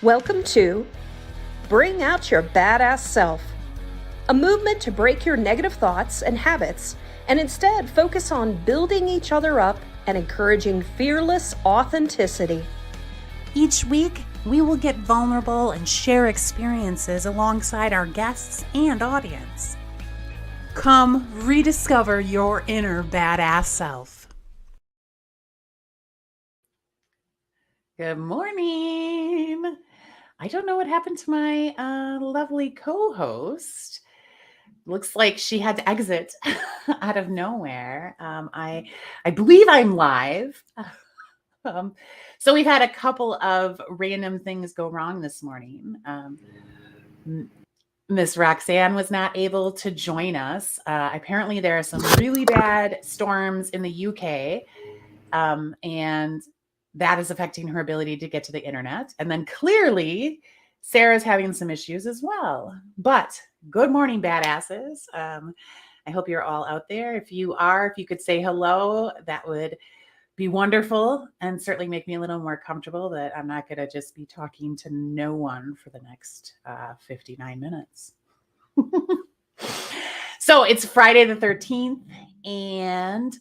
Welcome to Bring Out Your Badass Self, a movement to break your negative thoughts and habits and instead focus on building each other up and encouraging fearless authenticity. Each week, we will get vulnerable and share experiences alongside our guests and audience. Come rediscover your inner badass self. Good morning. I don't know what happened to my lovely co-host. Looks like she had to exit out of nowhere. I believe I'm live. So we've had a couple of random things go wrong this morning. Miss Roxanne was not able to join us. Apparently there are some really bad storms in the UK, and that is affecting her ability to get to the internet. And then clearly Sarah's having some issues as well. But good morning, badasses. I hope you're all out there. If you could say hello, that would be wonderful and certainly make me a little more comfortable that I'm not going to just be talking to no one for the next 59 minutes. So it's Friday the 13th, and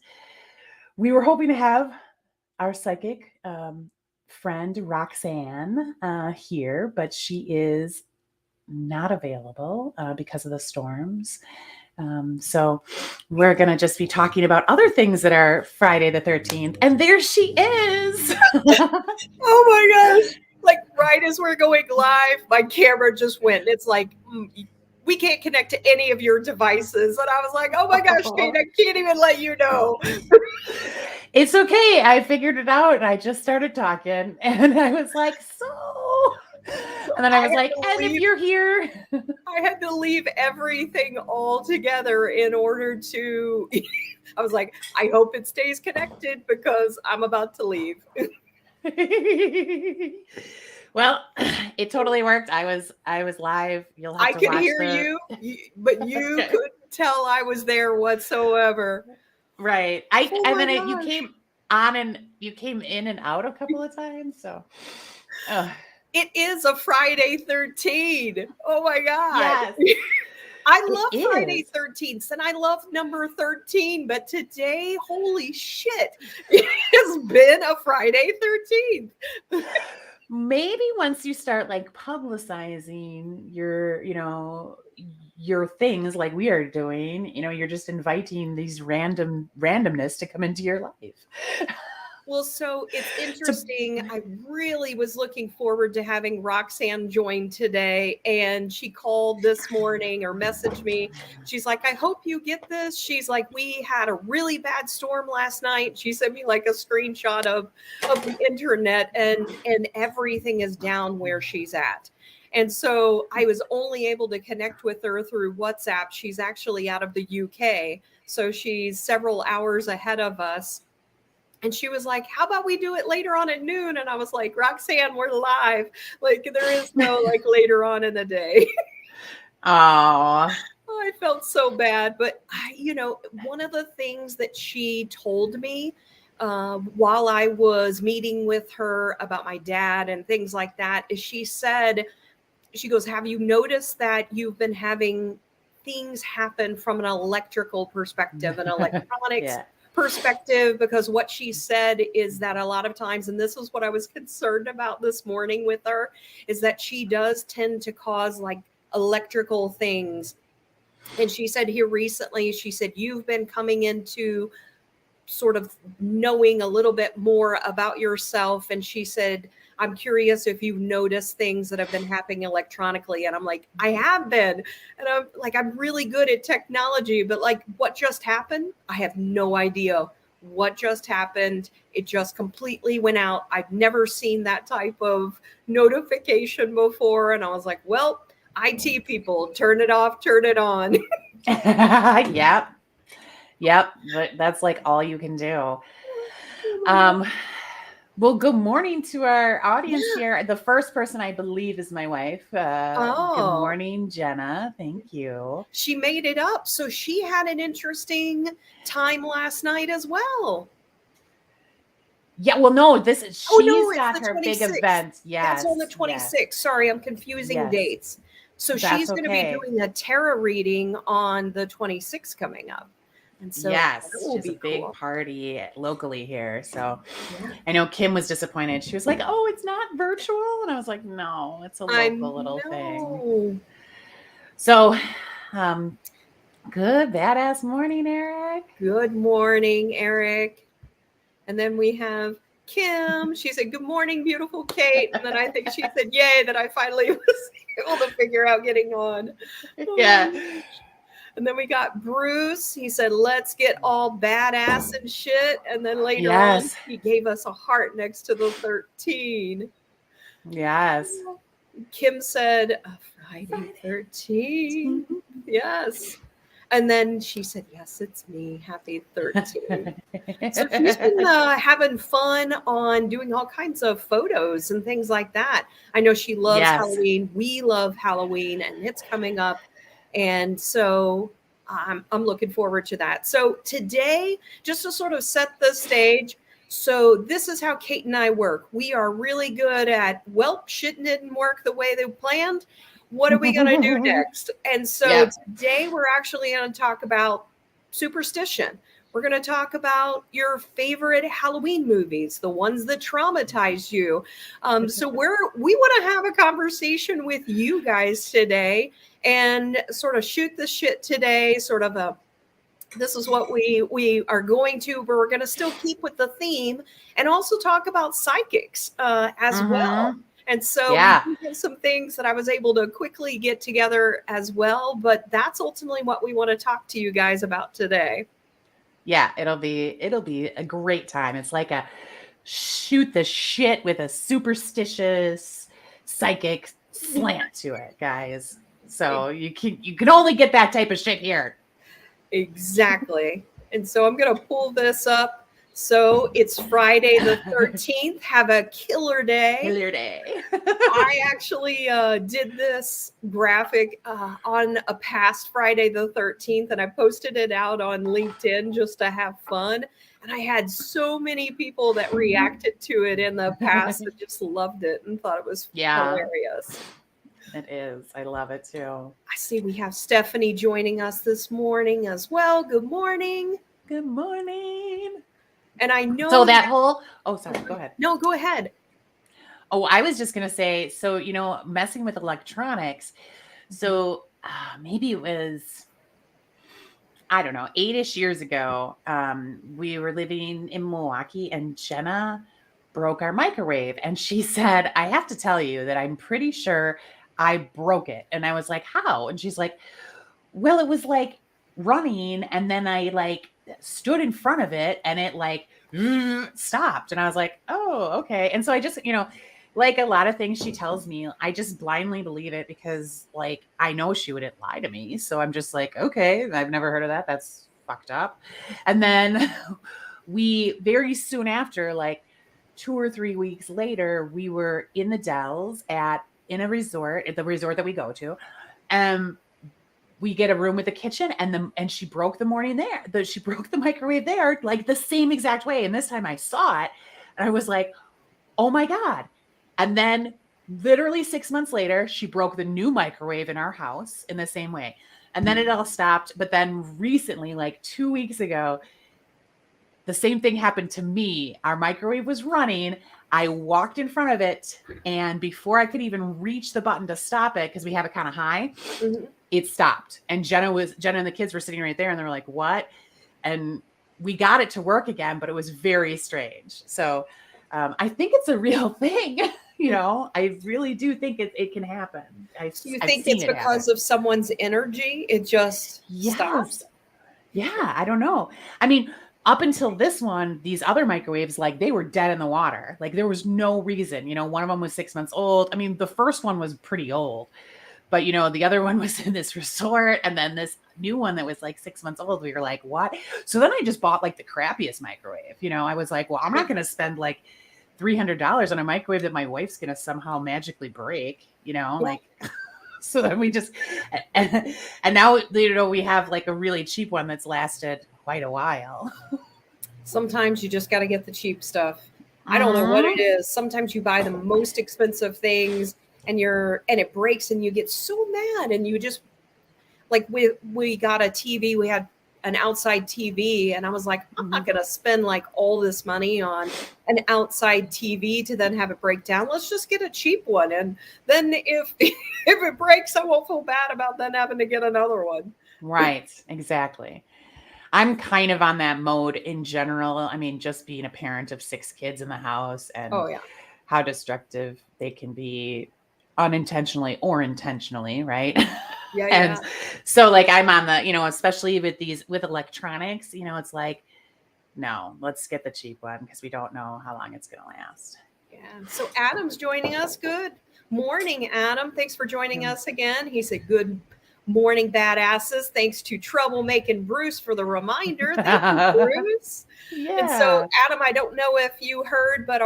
we were hoping to have our psychic friend Roxanne here, but she is not available because of the storms. So we're going to just be talking about other things that are Friday the 13th. And there she is. Oh my gosh. Like right as we're going live, my camera just went. It's like, we can't connect to any of your devices. And I was like, oh my gosh, Kate, I can't even let you know. It's okay. I figured it out and I just started talking and I was like, so... And then I was like, and if you're here. I had to leave everything all together in order to, I was like, I hope it stays connected because I'm about to leave. Well, it totally worked. I was live. You'll have I to could watch hear you, but you couldn't tell I was there whatsoever. Right. You came on and you came in and out a couple of times. So it is a Friday 13. Oh my God. Yes. I love Friday 13th and I love number 13, but today, holy shit, it has been a Friday 13th. Maybe once you start like publicizing your things like we are doing, you're just inviting these randomness to come into your life. Well, so it's interesting. I really was looking forward to having Roxanne join today. And she called this morning or messaged me. She's like, I hope you get this. She's like, we had a really bad storm last night. She sent me like a screenshot of the internet and everything is down where she's at. And so I was only able to connect with her through WhatsApp. She's actually out of the UK. So she's several hours ahead of us. And she was like, how about we do it later on at noon? And I was like, Roxanne, we're live. Like there is no like later on in the day. Oh, I felt so bad. But, one of the things that she told me while I was meeting with her about my dad and things like that is she goes, have you noticed that you've been having things happen from an electrical perspective and electronics perspective? Because what she said is that a lot of times, and this is what I was concerned about this morning with her, is that she does tend to cause like electrical things. And she said here recently, she said, you've been coming into sort of knowing a little bit more about yourself. And she said, I'm curious if you've noticed things that have been happening electronically. And I'm like, I have been. And I'm like, I'm really good at technology, but like what just happened? I have no idea what just happened. It just completely went out. I've never seen that type of notification before. And I was like, well, IT people, turn it off, turn it on. Yep. That's like all you can do. Well, good morning to our audience here. The first person I believe is my wife. Good morning, Jenna. Thank you. She made it up. So she had an interesting time last night as well. Yeah, well, no, this is Oh no, she's it's got the her big 26th. event. That's on the Yes, yes, 26th. Sorry, I'm confusing yes. dates. So That's she's going to be okay. doing a tarot reading on the 26th coming up. And so that Yes, she will has a be big cool. party locally here. So Yeah. I know Kim was disappointed. She was like, "Oh, it's not virtual," and I was like, "No, it's a I local little thing." know. So, um, good badass morning, Eric. Good morning, Eric. And then we have Kim. She said, "Good morning, beautiful Cate." And then I think she said, "Yay, that I finally was able to figure out getting on." Yeah. And then we got Bruce. He said, "Let's get all badass and shit." And then later on, Yes. he gave us a heart next to the 13. Yes. Kim said, Friday 13. Yes. And then she said, "Yes, it's me. Happy 13." So she's been having fun on doing all kinds of photos and things like that. I know she loves Yes. Halloween. We love Halloween, and it's coming up. And so I'm looking forward to that. So today, just to sort of set the stage, so this is how Cate and I work. We are really good at, well, shit didn't work the way they planned. What are we going to do next? And so Yep. today we're actually going to talk about superstition. We're going to talk about your favorite Halloween movies, the ones that traumatized you. So we want to have a conversation with you guys today and sort of shoot the shit today, sort of a, this is what we are going to, but we're going to still keep with the theme and also talk about psychics as well. And so Yeah. we do have some things that I was able to quickly get together as well, but that's ultimately what we want to talk to you guys about today. Yeah, it'll be a great time. It's like a shoot the shit with a superstitious psychic slant to it, guys. So you can only get that type of shit here. Exactly. And so I'm going to pull this up. So it's Friday the 13th. Have a killer day. Killer day. I actually did this graphic on a past Friday the 13th, and I posted it out on LinkedIn just to have fun. And I had so many people that reacted to it in the past that just loved it and thought it was hilarious. It is. I love it too. I see we have Stephanie joining us this morning as well. Good morning. Good morning. And I know so that whole, oh, sorry, go ahead. No, go ahead. Oh, I was just going to say, so, you know, messing with electronics. So maybe it was, I don't know, 8-ish years ago. We were living in Milwaukee and Jenna broke our microwave. And she said, "I have to tell you that I'm pretty sure I broke it." And I was like, "How?" And she's like, "Well, it was like running. And then I like stood in front of it and it like stopped." And I was like, "Oh, okay." And so I just, you know, like a lot of things she tells me, I just blindly believe it because like I know she wouldn't lie to me. So I'm just like, okay, I've never heard of that. That's fucked up. And then we very soon after, like 2 or 3 weeks later, we were in the Dells in a resort, at the resort that we go to. We get a room with a kitchen and she broke the she broke the microwave there, like the same exact way. And this time I saw it and I was like, "Oh my God." And then literally 6 months later, she broke the new microwave in our house in the same way. And then it all stopped. But then recently, like 2 weeks ago, the same thing happened to me. Our microwave was running. I walked in front of it. And before I could even reach the button to stop it, because we have it kind of high, it stopped. And Jenna and the kids were sitting right there and they were like, "What?" And we got it to work again, but it was very strange. So I think it's a real thing. You know, I really do think it can happen. Do you think it's because of someone's energy? It just stops? Yeah, I don't know. I mean, up until this one, these other microwaves, like they were dead in the water. Like there was no reason. You know, one of them was 6 months old. I mean, the first one was pretty old. But, you know, the other one was in this resort. And then this new one that was like 6 months old, we were like, what? So then I just bought like the crappiest microwave. You know, I was like, well, I'm not going to spend like $300 on a microwave that my wife's going to somehow magically break, you know, like, so then we just, and now, you know, we have like a really cheap one that's lasted quite a while. Sometimes you just got to get the cheap stuff. I don't know what it is. Sometimes you buy the most expensive things and it breaks and you get so mad, and you just like we got a TV, we had an outside TV, and I was like, I'm not gonna spend like all this money on an outside TV to then have it break down. Let's just get a cheap one, and then if if it breaks, I won't feel bad about then having to get another one. Right, exactly. I'm kind of on that mode in general. I mean, just being a parent of 6 kids in the house and Oh yeah. how destructive they can be unintentionally or intentionally, right? Yeah, And yeah. so like I'm on the, especially with electronics, it's like, no, let's get the cheap one because we don't know how long it's going to last. Yeah. So Adam's joining us. Good morning, Adam. Thanks for joining us again. He said, good morning, badasses. Thanks to troublemaking Bruce for the reminder. Thank you, Bruce. Yeah. And so, Adam, I don't know if you heard, but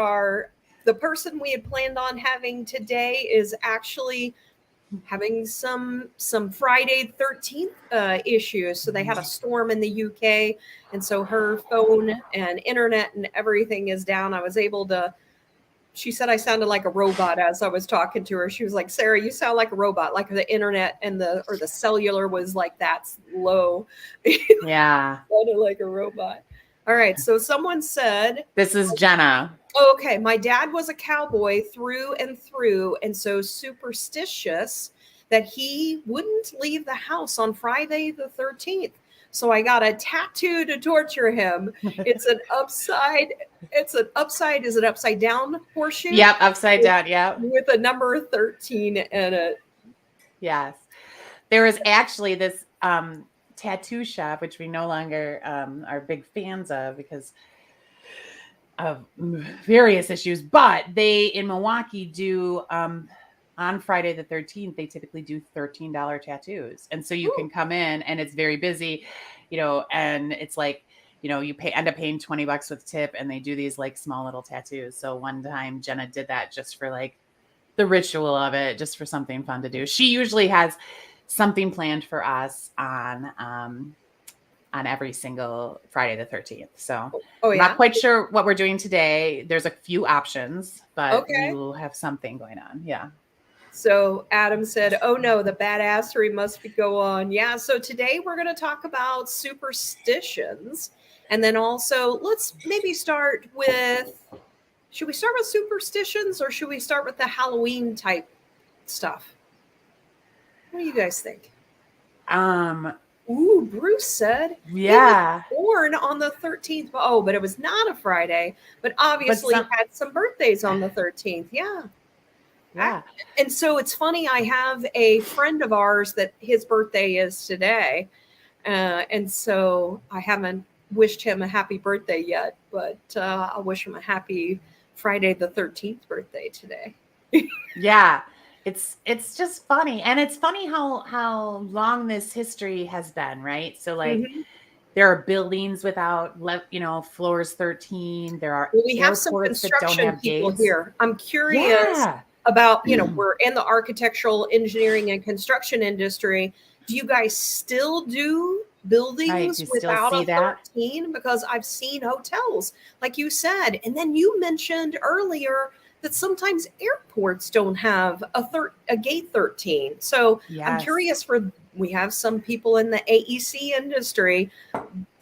the person we had planned on having today is actually having some Friday 13th issues. So they had a storm in the UK, and so her phone and internet and everything is down. She said I sounded like a robot as I was talking to her. She was like, Sarah, you sound like a robot, like the internet and the cellular was like that's low. Yeah. Sounded like a robot. All right. So someone said, this is Jenna. Okay, my dad was a cowboy through and through, and so superstitious that he wouldn't leave the house on Friday the 13th. So I got a tattoo to torture him. Is it upside down horseshoe? Yep, upside down, yep. With a number 13 in it. Yes. There was actually this tattoo shop, which we no longer are big fans of because of various issues, but they in Milwaukee do on Friday the 13th, they typically do $13 tattoos. And so you can come in and it's very busy, and it's like, you end up paying $20 with tip, and they do these like small little tattoos. So one time Jenna did that just for like the ritual of it, just for something fun to do. She usually has something planned for us on every single Friday the 13th. So I'm not quite sure what we're doing today. There's a few options, but we will have something going on. Yeah. So Adam said, oh no, the badassery must go on. Yeah. So today we're going to talk about superstitions. And then also let's maybe start with, should we start with superstitions or should we start with the Halloween type stuff? What do you guys think? Ooh, Bruce said, yeah, he was born on the 13th. Oh, but it was not a Friday, but obviously had some birthdays on the 13th. Yeah. Yeah. And so it's funny, I have a friend of ours that his birthday is today. And so I haven't wished him a happy birthday yet, but I'll wish him a happy Friday the 13th birthday today. Yeah. It's just funny. And it's funny how long this history has been, right? So like there are buildings without floors 13. There are we have some construction people gates here. I'm curious about, we're in the architectural engineering and construction industry. Do you guys still do buildings without a 13? Because I've seen hotels, like you said. And then you mentioned earlier that sometimes airports don't have a gate 13. So I'm curious we have some people in the AEC industry.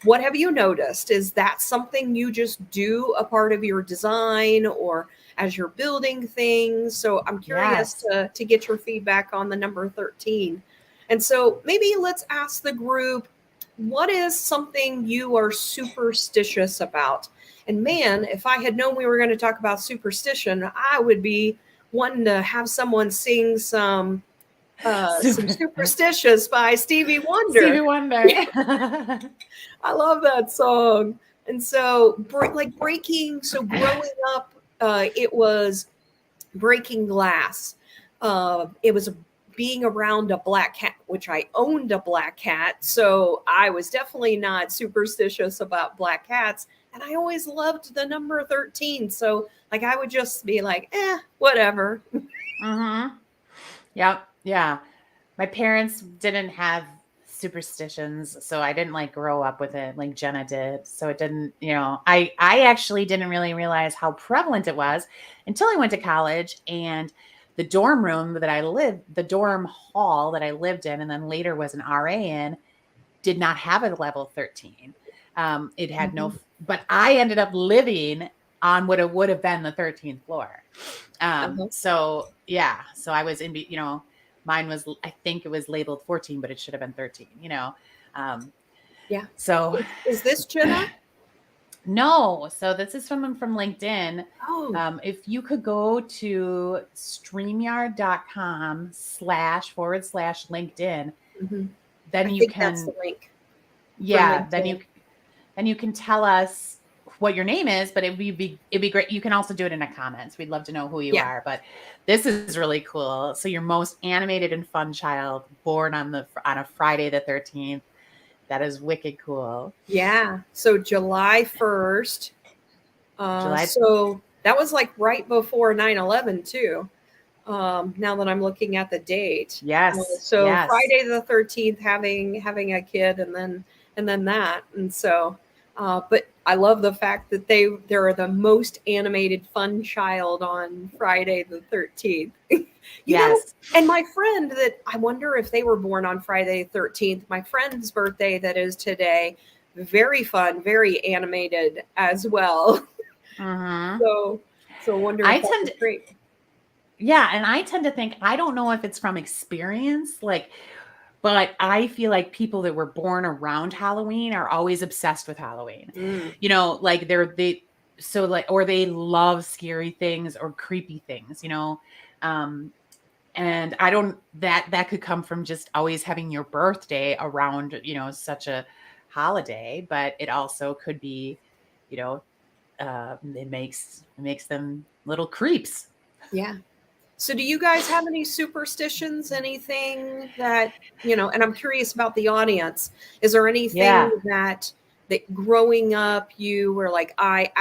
What have you noticed? Is that something you just do a part of your design or as you're building things? So I'm curious to get your feedback on the number 13. And so maybe let's ask the group, what is something you are superstitious about? And man, if I had known we were going to talk about superstition, I would be wanting to have someone sing some Superstitious by Stevie Wonder. Stevie Wonder. I love that song. And so breaking, so growing up, it was breaking glass. It was being around a black cat, which I owned a black cat. So I was definitely not superstitious about black cats. And I always loved the number 13. So like, I would just be like, whatever. Mm-hmm. Yep. Yeah. My parents didn't have superstitions. So I didn't like grow up with it like Jenna did. So it didn't, I actually didn't really realize how prevalent it was until I went to college, and the dorm hall that I lived in, and then later was an RA in, did not have a level 13. It had no, but I ended up living on what it would have been the 13th floor. So yeah, so I was in, mine was, I think it was labeled 14, but it should have been 13, Yeah. So is this Jenna? No. So this is someone from LinkedIn. Oh. If you could go to streamyard.com//LinkedIn, then you can, that's the link. Yeah, then you can tell us what your name is, but it'd be great. You can also do it in the comments. We'd love to know who you are, but this is really cool. So your most animated and fun child, born on a Friday the 13th. That is wicked cool. Yeah. So July 1st. So that was like right before 9/11 too. Now that I'm looking at the date. Yes. Yes. Friday the 13th, having a kid, and then that. And so, but I love the fact that they're the most animated fun child on Friday the 13th. Yes. And my friend that, I wonder if they were born on Friday the 13th, my friend's birthday that is today, very fun, very animated as well. So wonder if that's great. Yeah. And I tend to think, I don't know if it's from experience, but I feel like people that were born around Halloween are always obsessed with Halloween. Or they love scary things or creepy things, and I don't, that could come from just always having your birthday around, such a holiday, but it also could be, it makes them little creeps. Yeah. So do you guys have any superstitions, anything that, and I'm curious about the audience. Is there anything that growing up you were like, I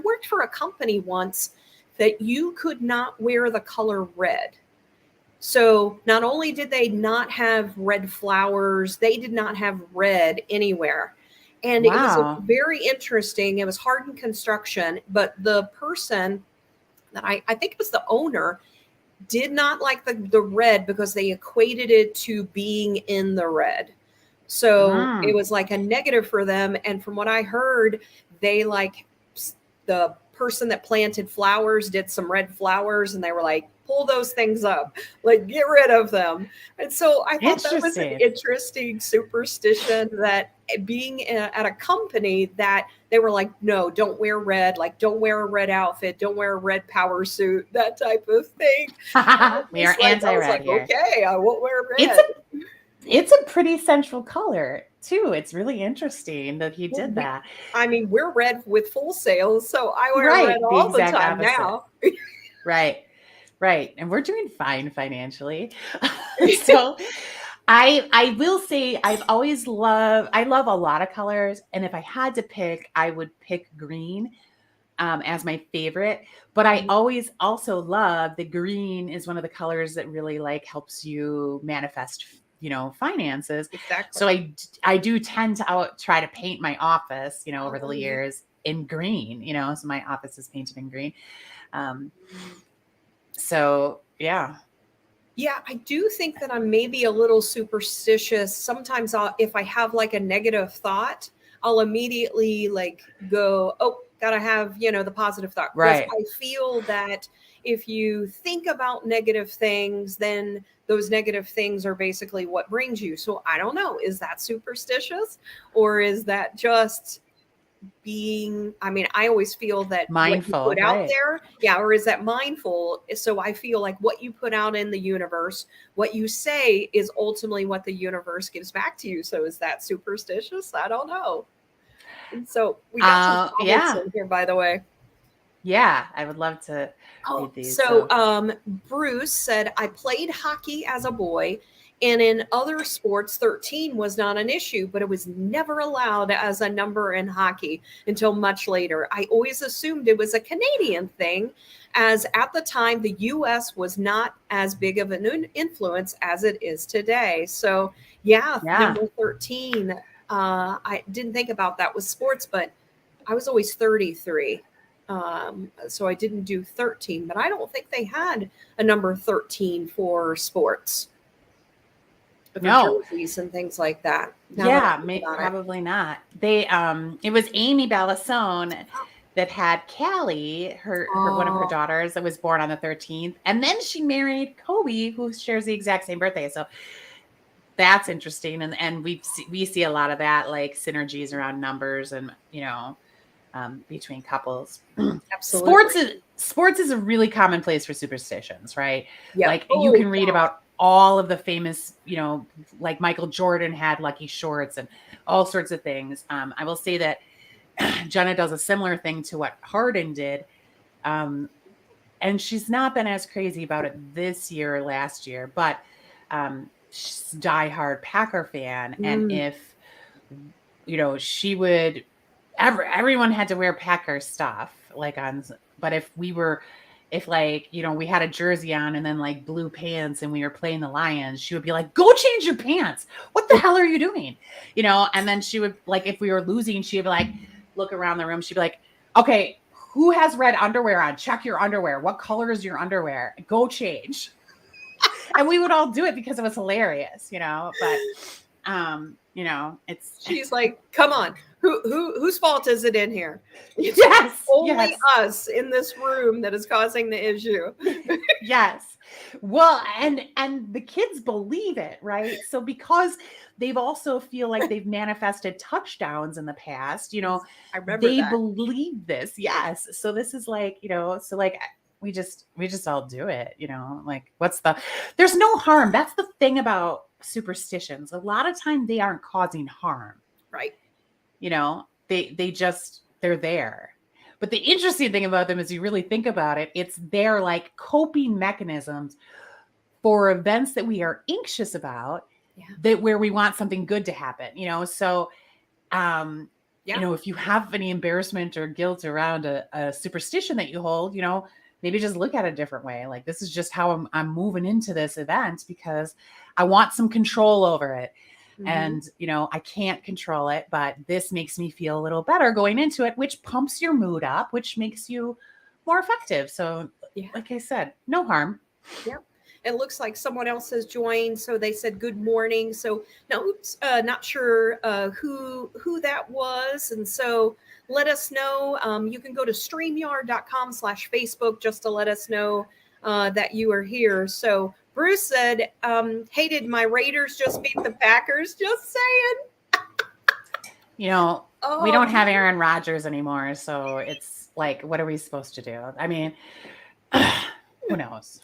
worked for a company once that you could not wear the color red. So not only did they not have red flowers, they did not have red anywhere. And It was very interesting. It was hardened construction, but the person that I think it was the owner, did not like the red because they equated it to being in the red. So it was like a negative for them. And from what I heard, they the person that planted flowers did some red flowers, and they were like, pull those things up, get rid of them. And so I thought that was an interesting superstition, that being at a company that they were like, no, don't wear red, don't wear a red outfit, don't wear a red power suit, that type of thing. We are anti-red here. Okay, I won't wear red. It's a pretty central color too. It's really interesting that he did that. I mean, we're red with Full Sails, so I wear red all the time now. Right. And we're doing fine financially. So I will say I love a lot of colors. And if I had to pick, I would pick green as my favorite. But I always also love the green is one of the colors that really helps you manifest, finances. Exactly. So I do tend to try to paint my office, over the years in green, so my office is painted in green. So, yeah. Yeah, I do think that I'm maybe a little superstitious. Sometimes if I have a negative thought, I'll immediately go, oh, gotta have, the positive thought. Right. I feel that if you think about negative things, then those negative things are basically what brings you. So I don't know, is that superstitious, or is that just I always feel that mindful, what you put out there, or is that mindful? So I feel like what you put out in the universe, what you say is ultimately what the universe gives back to you. So is that superstitious? I don't know. And so we got some comments in here, by the way. Yeah, I would love to read these. So Bruce said, I played hockey as a boy And in other sports, 13 was not an issue, but it was never allowed as a number in hockey until much later. I always assumed it was a Canadian thing, as at the time, the US was not as big of an influence as it is today. So, yeah. Number 13, I didn't think about that with sports, but I was always 33. So I didn't do 13, but I don't think they had a number 13 for sports. No. Jerseys and things like that. Probably not. They it was Amy Ballasone that had Callie, her one of her daughters, that was born on the 13th, and then she married Kobe, who shares the exact same birthday. So that's interesting, and we see a lot of that, like synergies around numbers, and between couples. Absolutely. Sports is a really common place for superstitions, right? Yeah. Like you can read about all of the famous, like Michael Jordan had lucky shorts and all sorts of things. I will say that Jenna does a similar thing to what Harden did. And she's not been as crazy about it this year or last year, but she's a diehard Packer fan. And if, she would, everyone had to wear Packer stuff, but if we had a jersey on and then like blue pants and we were playing the Lions, she would be like, go change your pants. What the hell are you doing? And then she would, like, if we were losing, she would be like, look around the room. She'd be like, okay, who has red underwear on? Check your underwear. What color is your underwear? Go change. And we would all do it because it was hilarious, but she's like, come on, whose fault is it in here? It's only us in this room that is causing the issue. Yes. Well, and the kids believe it, right? So because they've also feel like they've manifested touchdowns in the past, I remember they that. believe this. Yes. So this is like, so like we just all do it, like there's no harm. That's the thing about superstitions. A lot of time they aren't causing harm. Right. They're there. But the interesting thing about them is you really think about it, it's their like coping mechanisms for events that we are anxious about, that where we want something good to happen, so if you have any embarrassment or guilt around a superstition that you hold, maybe just look at it a different way. Like, this is just how I'm moving into this event because I want some control over it. And, I can't control it, but this makes me feel a little better going into it, which pumps your mood up, which makes you more effective. So like I said, no harm. Yeah. It looks like someone else has joined. So they said, good morning. So now, not sure who that was. And so let us know. You can go to streamyard.com/Facebook just to let us know that you are here. So Bruce said, hey, did my Raiders just beat the Packers? Just saying. We don't have Aaron Rodgers anymore. So it's like, what are we supposed to do? I mean, who knows?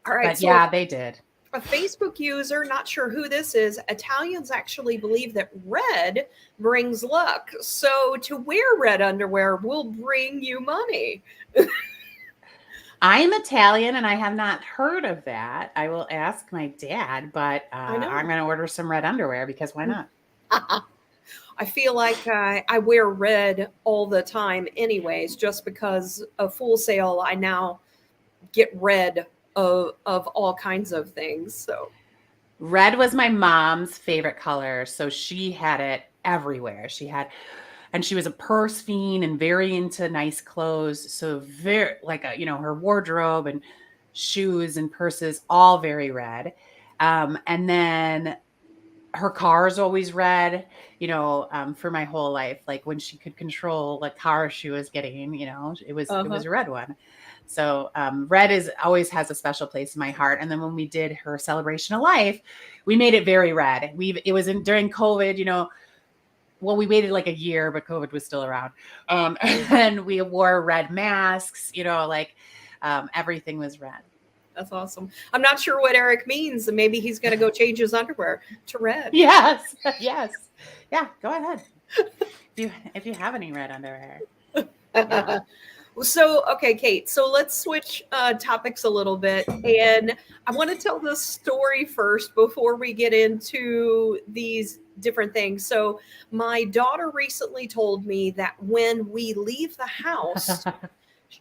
All right. But so they did. A Facebook user, not sure who this is, Italians actually believe that red brings luck. So to wear red underwear will bring you money. I'm Italian and I have not heard of that. I will ask my dad, but I'm going to order some red underwear because why not? I feel like I wear red all the time anyways, just because of Full Sail, I now get red of all kinds of things. So red was my mom's favorite color. So she had it everywhere. And she was a purse fiend and very into nice clothes. So very like, her wardrobe and shoes and purses, all very red. And then her car is always red, for my whole life. Like when she could control what car she was getting, it was a red one. So red always has a special place in my heart. And then when we did her celebration of life, we made it very red. It was during COVID, well, we waited like a year, but COVID was still around. And then we wore red masks, everything was red. That's awesome. I'm not sure what Eric means. Maybe he's going to go change his underwear to red. Yes. Yeah, go ahead. If you have any red underwear. Yeah. So, okay, Kate, so let's switch topics a little bit. And I want to tell this story first before we get into these different things. So, my daughter recently told me that when we leave the house,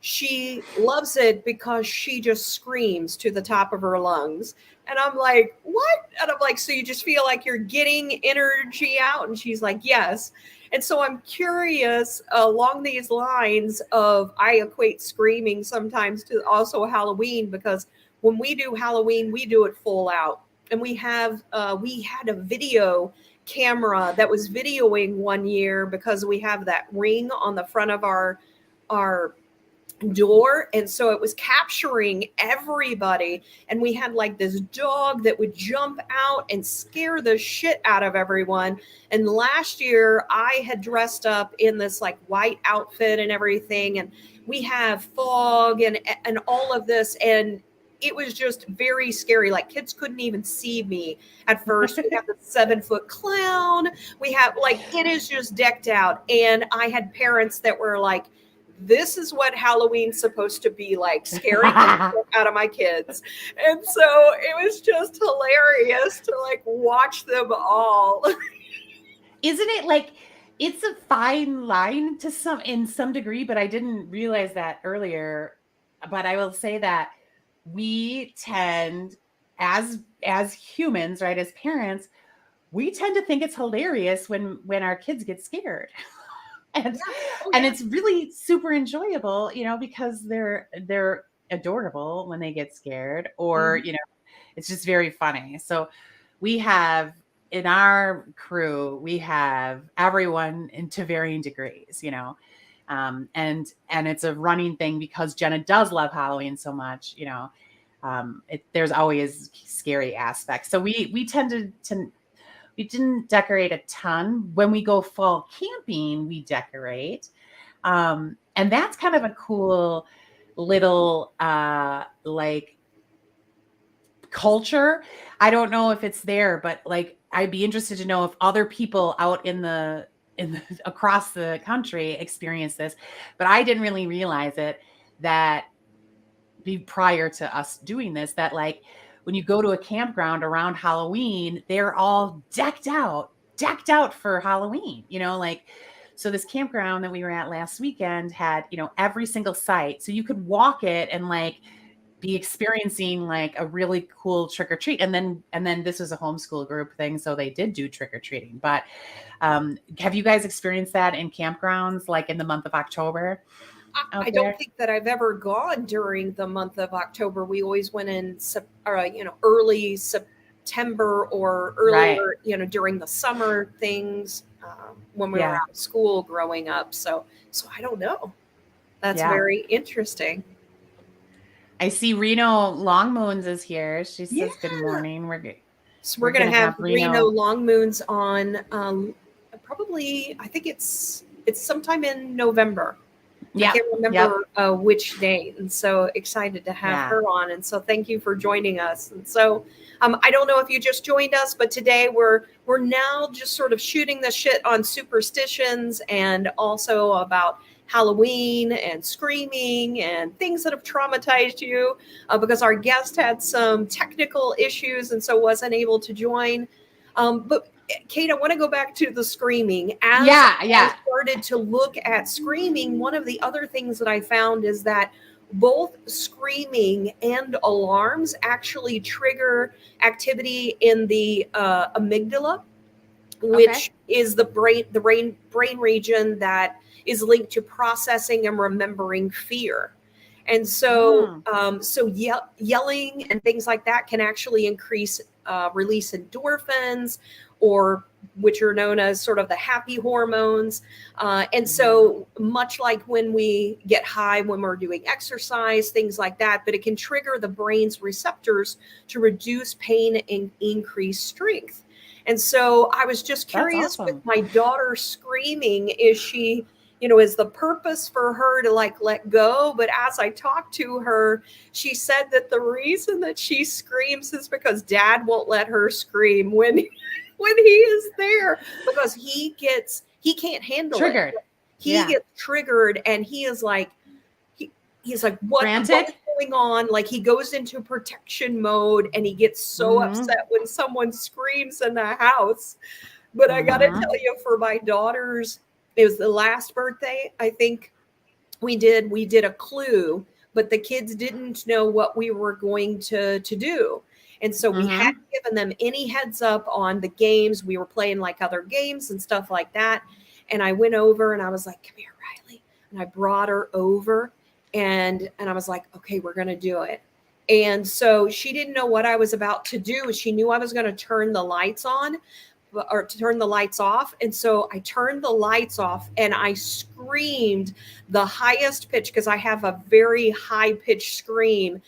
she loves it because she just screams to the top of her lungs. And I'm like, what? And I'm like, so you just feel like you're getting energy out? And she's like, yes. And so I'm curious along these lines of, I equate screaming sometimes to also Halloween, because when we do Halloween, we do it full out. And we had a video camera that was videoing one year, because we have that ring on the front of our door, and so it was capturing everybody, and we had like this dog that would jump out and scare the shit out of everyone. And last year I had dressed up in this like white outfit and everything, and we have fog and all of this, and it was just very scary. Like, kids couldn't even see me at first. We have the 7-foot clown, we have, like, it is just decked out. And I had parents that were like, this is what Halloween's supposed to be like, scaring the shit out of my kids. And so it was just hilarious to like watch them all. Isn't it like, it's a fine line in some degree, but I didn't realize that earlier. But I will say that we tend, as humans, right, as parents, we tend to think it's hilarious when our kids get scared. And and it's really super enjoyable, because they're adorable when they get scared, or it's just very funny. So we have, in our crew, we have everyone to varying degrees, and it's a running thing because Jenna does love Halloween so much, there's always scary aspects. So we tend to we didn't decorate a ton. When we go fall camping, we decorate. And that's kind of a cool little like culture. I don't know if it's there, but like, I'd be interested to know if other people out in the across the country experience this. But I didn't really realize it prior to us doing this, that like, when you go to a campground around Halloween, they're all decked out for Halloween, like, so this campground that we were at last weekend had, every single site. So you could walk it and like be experiencing like a really cool trick or treat. And then this was a homeschool group thing, so they did do trick or treating. But have you guys experienced that in campgrounds, like in the month of October? I don't think that I've ever gone during the month of October. We always went in, early September or earlier, right, during the summer things, when we were out of school growing up. So I don't know. That's very interesting. I see Reno Long Moons is here. She says, good morning. We're going to have Reno Long Moons on probably, I think it's sometime in November. I can't remember which date, and so excited to have her on. And so thank you for joining us. And so I don't know if you just joined us, but today we're now just sort of shooting the shit on superstitions, and also about Halloween and screaming and things that have traumatized you, because our guest had some technical issues and so wasn't able to join. But Kate, I want to go back to the screaming. I started to look at screaming, one of the other things that I found is that both screaming and alarms actually trigger activity in the amygdala, which is the brain region that is linked to processing and remembering fear. And so, yelling and things like that can actually increase release endorphins, or which are known as sort of the happy hormones. And so much like when we get high, when we're doing exercise, things like that, but it can trigger the brain's receptors to reduce pain and increase strength. And so I was just curious, with my daughter screaming, is she, is the purpose for her to like let go? But as I talked to her, she said that the reason that she screams is because Dad won't let her scream when he is there, because he can't handle triggered. He gets triggered, and he is like, he's like, what is Frantic? going on? Like he goes into protection mode and he gets so upset when someone screams in the house. But I gotta tell you, for my daughter's, it was the last birthday, I think we did a clue, but the kids didn't know what we were going to do. And so we hadn't given them any heads up on the games. We were playing like other games and stuff like that. And I went over and I was like, come here, Riley. And I brought her over and I was like, okay, we're going to do it. And so she didn't know what I was about to do. She knew I was going to turn the lights on or to turn the lights off. And so I turned the lights off and I screamed the highest pitch because I have a very high pitched scream.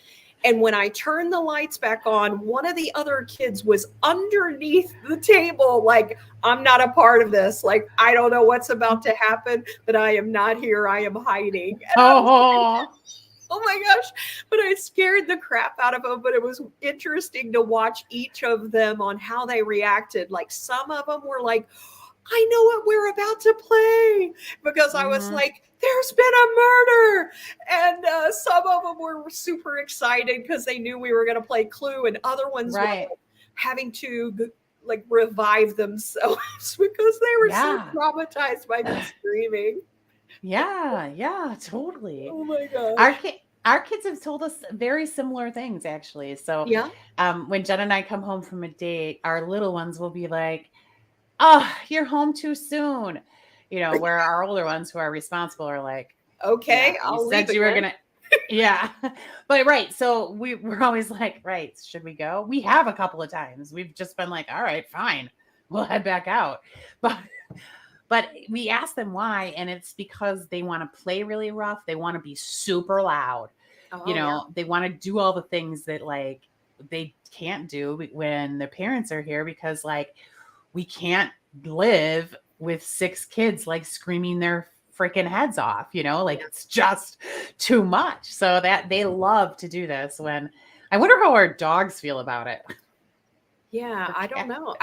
And when I turned the lights back on, one of the other kids was underneath the table. Like, I'm not a part of this. Like, I don't know what's about to happen, but I am not here. I am hiding. And oh my gosh. But I scared the crap out of them. But it was interesting to watch each of them on how they reacted. Like some of them were like, I know what we're about to play, because I was like, there's been a murder. And some of them were super excited because they knew we were going to play Clue. And other ones were like, having to like revive themselves because they were so traumatized by me screaming. Yeah, totally. Oh my gosh. Our kids have told us very similar things, actually. So when Jen and I come home from a date, our little ones will be like, oh, you're home too soon. You know, where our older ones who are responsible are like, okay, you said you were going to, but right. So we're always like, right. Should we go? We have a couple of times. We've just been like, all right, fine. We'll head back out. But we ask them why. And it's because they want to play really rough. They want to be super loud. They want to do all the things that like they can't do when their parents are here, because like we can't live with 6 kids like screaming their freaking heads off, it's just too much. So that they love to do this. When I wonder how our dogs feel about it. Yeah, I don't know.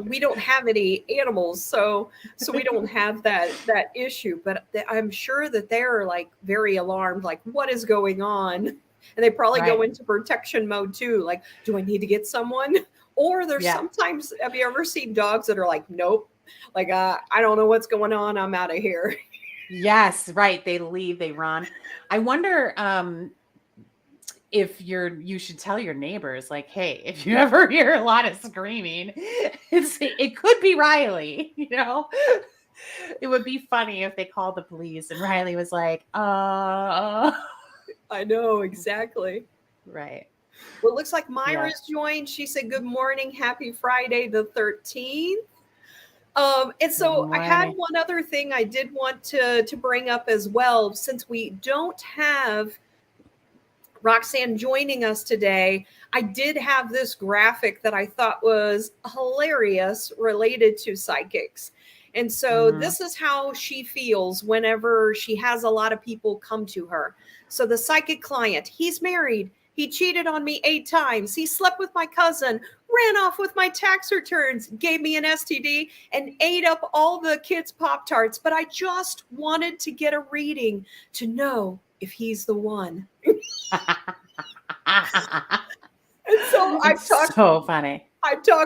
We don't have any animals, so we don't have that issue. But I'm sure that they're like very alarmed, like what is going on, and they probably go into protection mode too. Like, do I need to get someone? Or there's sometimes. Have you ever seen dogs that are like, nope, like I don't know what's going on. I'm out of here. Yes, right. They leave. They run. I wonder. If you should tell your neighbors, like, hey, if you ever hear a lot of screaming, it could be Riley, It would be funny if they called the police and Riley was like, I know, exactly. Right. Well, it looks like Myra's joined. She said, good morning. Happy Friday the 13th. And so I had one other thing I did want to bring up as well, since we don't have Roxanne joining us today. I did have this graphic that I thought was hilarious related to psychics. And so this is how she feels whenever she has a lot of people come to her. So the psychic client, he's married. He cheated on me 8 times. He slept with my cousin, ran off with my tax returns, gave me an STD, and ate up all the kids' Pop-Tarts. But I just wanted to get a reading to know if he's the one. And so I've talked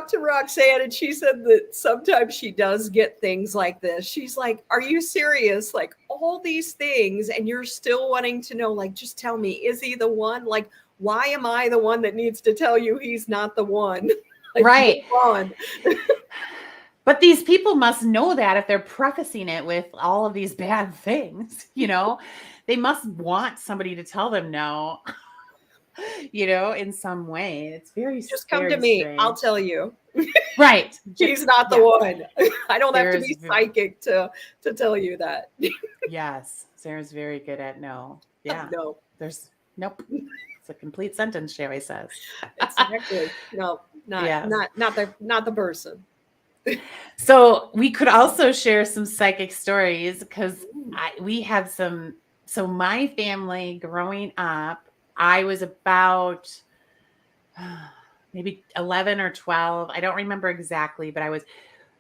to Roxanne, and she said that sometimes she does get things like this. She's like, are you serious? Like all these things, and you're still wanting to know, like, just tell me, is he the one? Like, why am I the one that needs to tell you he's not the one? Like, right. But these people must know that if they're prefacing it with all of these bad things, they must want somebody to tell them no, in some way. It's just come to me. Strange. I'll tell you. Right. He's not the one. I don't have to be psychic to tell you that. Yes. Sarah's very good at no. Yeah. No. There's nope. It's a complete sentence, she always says. Exactly. No, not the person. So we could also share some psychic stories, because we have some. So my family growing up, I was about maybe 11 or 12. I don't remember exactly, but I was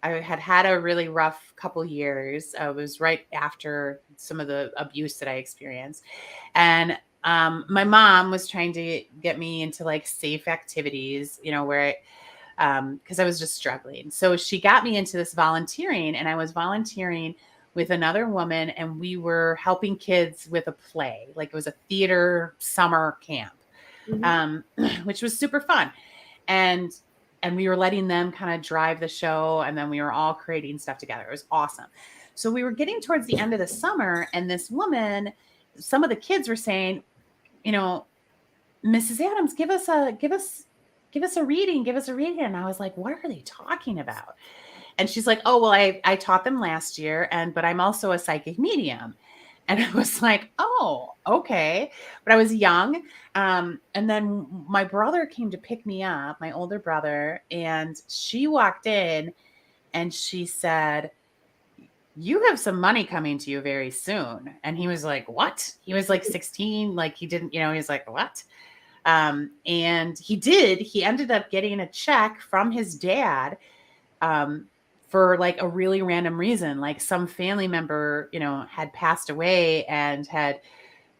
I had had a really rough couple years. It was right after some of the abuse that I experienced. And my mom was trying to get me into like safe activities, you know, where because I was just struggling. So she got me into this volunteering, and I was volunteering with another woman, and we were helping kids with a play. Like it was a theater summer camp, which was super fun. And we were letting them kind of drive the show, and then we were all creating stuff together. It was awesome. So we were getting towards the end of the summer, and this woman, some of the kids were saying, you know, Mrs. Adams, give us a reading, give us a reading. And I was like, what are they talking about? And she's like, oh, well, I taught them last year, but I'm also a psychic medium. And I was like, oh, okay. But I was young. And then my brother came to pick me up, my older brother, and she walked in and she said, you have some money coming to you very soon. And he was like, what? He was like 16. Like he didn't, he was like, what? And he ended up getting a check from his dad, for like a really random reason. Like some family member, had passed away and had,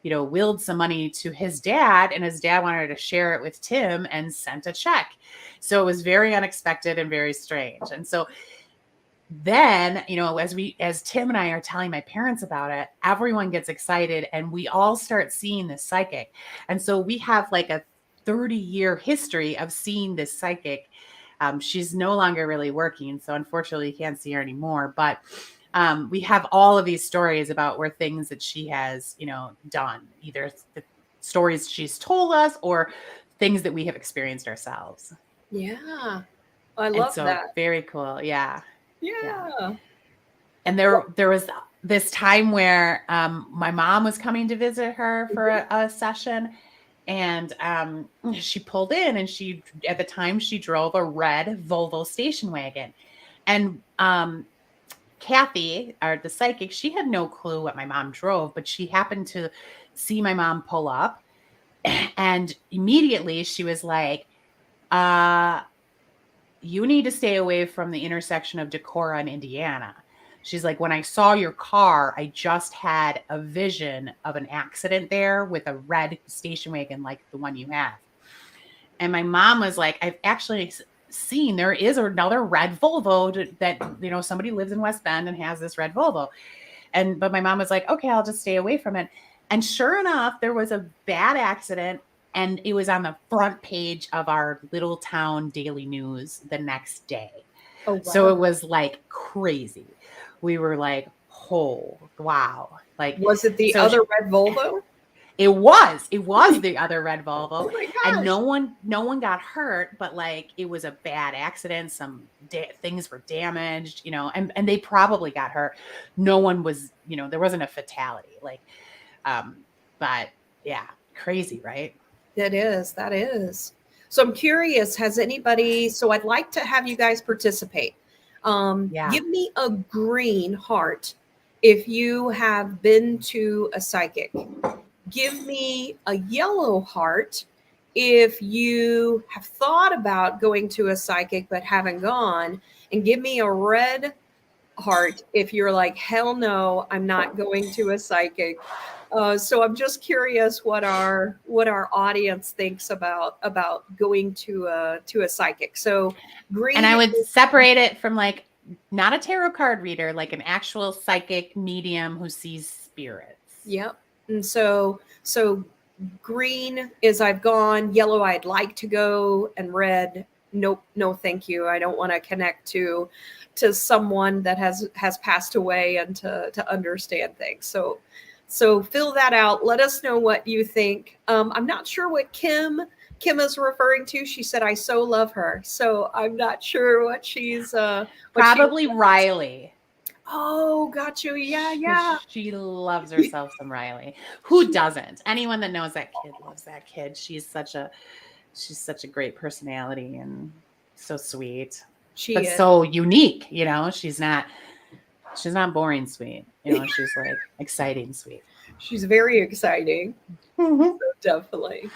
willed some money to his dad, and his dad wanted to share it with Tim and sent a check. So it was very unexpected and very strange. And so then, as Tim and I are telling my parents about it, everyone gets excited and we all start seeing this psychic. And so we have like a 30-year history of seeing this psychic. She's no longer really working, so unfortunately you can't see her anymore. But we have all of these stories about where things that she has, done, either the stories she's told us or things that we have experienced ourselves. Yeah, I love that. Very cool. Yeah. Yeah. And there was this time where my mom was coming to visit her for a session, and she pulled in, and at the time she drove a red Volvo station wagon. And Kathy, the psychic, she had no clue what my mom drove, but she happened to see my mom pull up, and immediately she was like, you need to stay away from the intersection of Decorah and Indiana. She's like, when I saw your car, I just had a vision of an accident there with a red station wagon like the one you have. And my mom was like, I've actually seen there is another red Volvo that, somebody lives in West Bend and has this red Volvo. But my mom was like, okay, I'll just stay away from it. And sure enough, there was a bad accident. And it was on the front page of our little town daily news the next day. Oh, wow. So it was like crazy. We were like, oh, wow. Like, was it the other red Volvo? It was the other red Volvo. Oh my gosh. And no one got hurt, but like it was a bad accident. Some things were damaged, and they probably got hurt. No one was, there wasn't a fatality. Like, but yeah, crazy, right? That is. So I'm curious, has anybody, so I'd like to have you guys participate. Give me a green heart if you have been to a psychic. Give me a yellow heart if you have thought about going to a psychic but haven't gone. And give me a red heart if you're like, hell no, I'm not going to a psychic. So I'm just curious what our audience thinks about going to a psychic. So green. And I would separate it from like not a tarot card reader, like an actual psychic medium who sees spirits. Yep. And so green is I've gone, yellow I'd like to go, and red, nope, no thank you. I don't want to connect to someone that has passed away and to understand things. So fill that out. Let us know what you think. I'm not sure what Kim is referring to. She said, I so love her. So I'm not sure what she's probably Riley. Oh, got you. Yeah. She loves herself some Riley. Who doesn't? Anyone that knows that kid loves that kid. She's such a great personality and so sweet. But so unique, she's not boring sweet. She's like exciting sweet. She's very exciting. Mm-hmm. Definitely.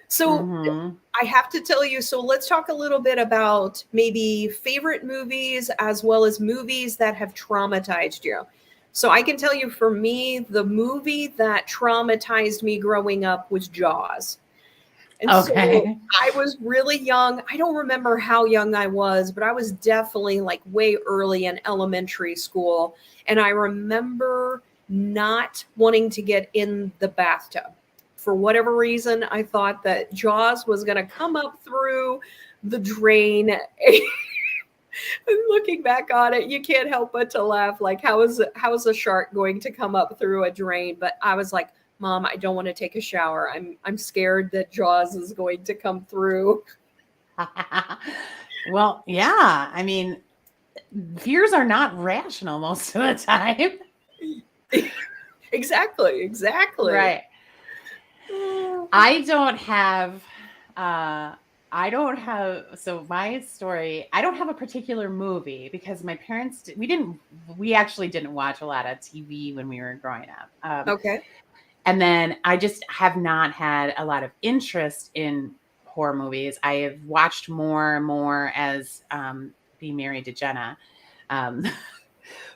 So Mhm. I have to tell you, so let's talk a little bit about maybe favorite movies as well as movies that have traumatized you. So I can tell you, for me, the movie that traumatized me growing up was Jaws. And so Okay. I was really young. I don't remember how young I was, but I was definitely like way early in elementary school. And I remember not wanting to get in the bathtub. For whatever reason, I thought that Jaws was going to come up through the drain. And looking back on it, you can't help but to laugh. Like, how is a shark going to come up through a drain? But I was like, Mom, I don't want to take a shower. I'm scared that Jaws is going to come through. Well, yeah. I mean, fears are not rational most of the time. Exactly. Right. I don't have so my story, I don't have a particular movie because my parents we actually didn't watch a lot of TV when we were growing up. Okay. And then I just have not had a lot of interest in horror movies. I have watched more and more as being married to Jenna. Um,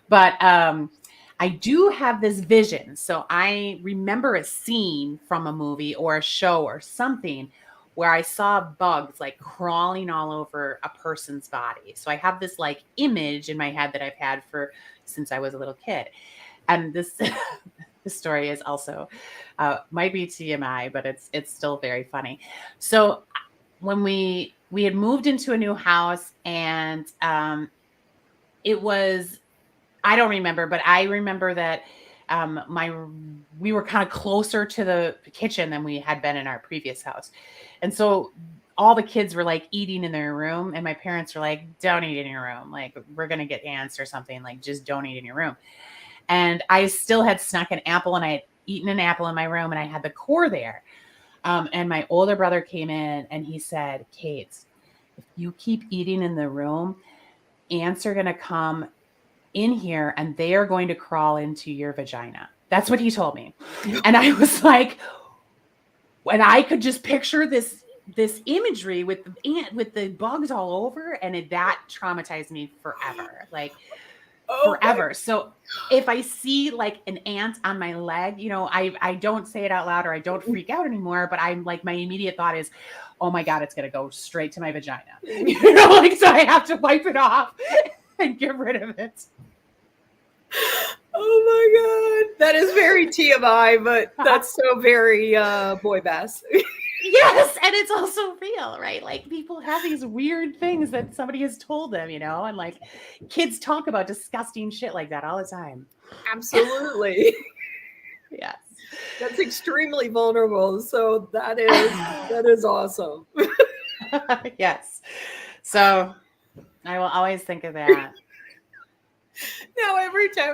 but I do have this vision. So I remember a scene from a movie or a show or something where I saw bugs like crawling all over a person's body. So I have this like image in my head that I've had for since I was a little kid. And this this story is also might be TMI, but it's still very funny. So when we had moved into a new house and it was I don't remember, but I remember that my we were kind of closer to the kitchen than we had been in our previous house. And so all the kids were like eating in their room and my parents were like, don't eat in your room. Like we're going to get ants or something, like just don't eat in your room. And I still had snuck an apple and I had eaten an apple in my room and I had the core there. And my older brother came in and he said, Kate, if you keep eating in the room, ants are going to come in here and they are going to crawl into your vagina. That's what he told me. And I was like, when I could just picture this imagery with the ant with the bugs all over and that traumatized me forever. Like Oh my. forever. So if I see like an ant on my leg, I don't say it out loud or I don't freak out anymore, but I'm like, my immediate thought is, oh my God, it's going to go straight to my vagina. Like, so I have to wipe it off and get rid of it. Oh my God. That is very TMI, but that's so very boy bass. Yes, and it's also real, right? Like people have these weird things that somebody has told them, and like kids talk about disgusting shit like that all the time. Absolutely. Yes. That's extremely vulnerable. So that is awesome. Yes. So I will always think of that. Now, every time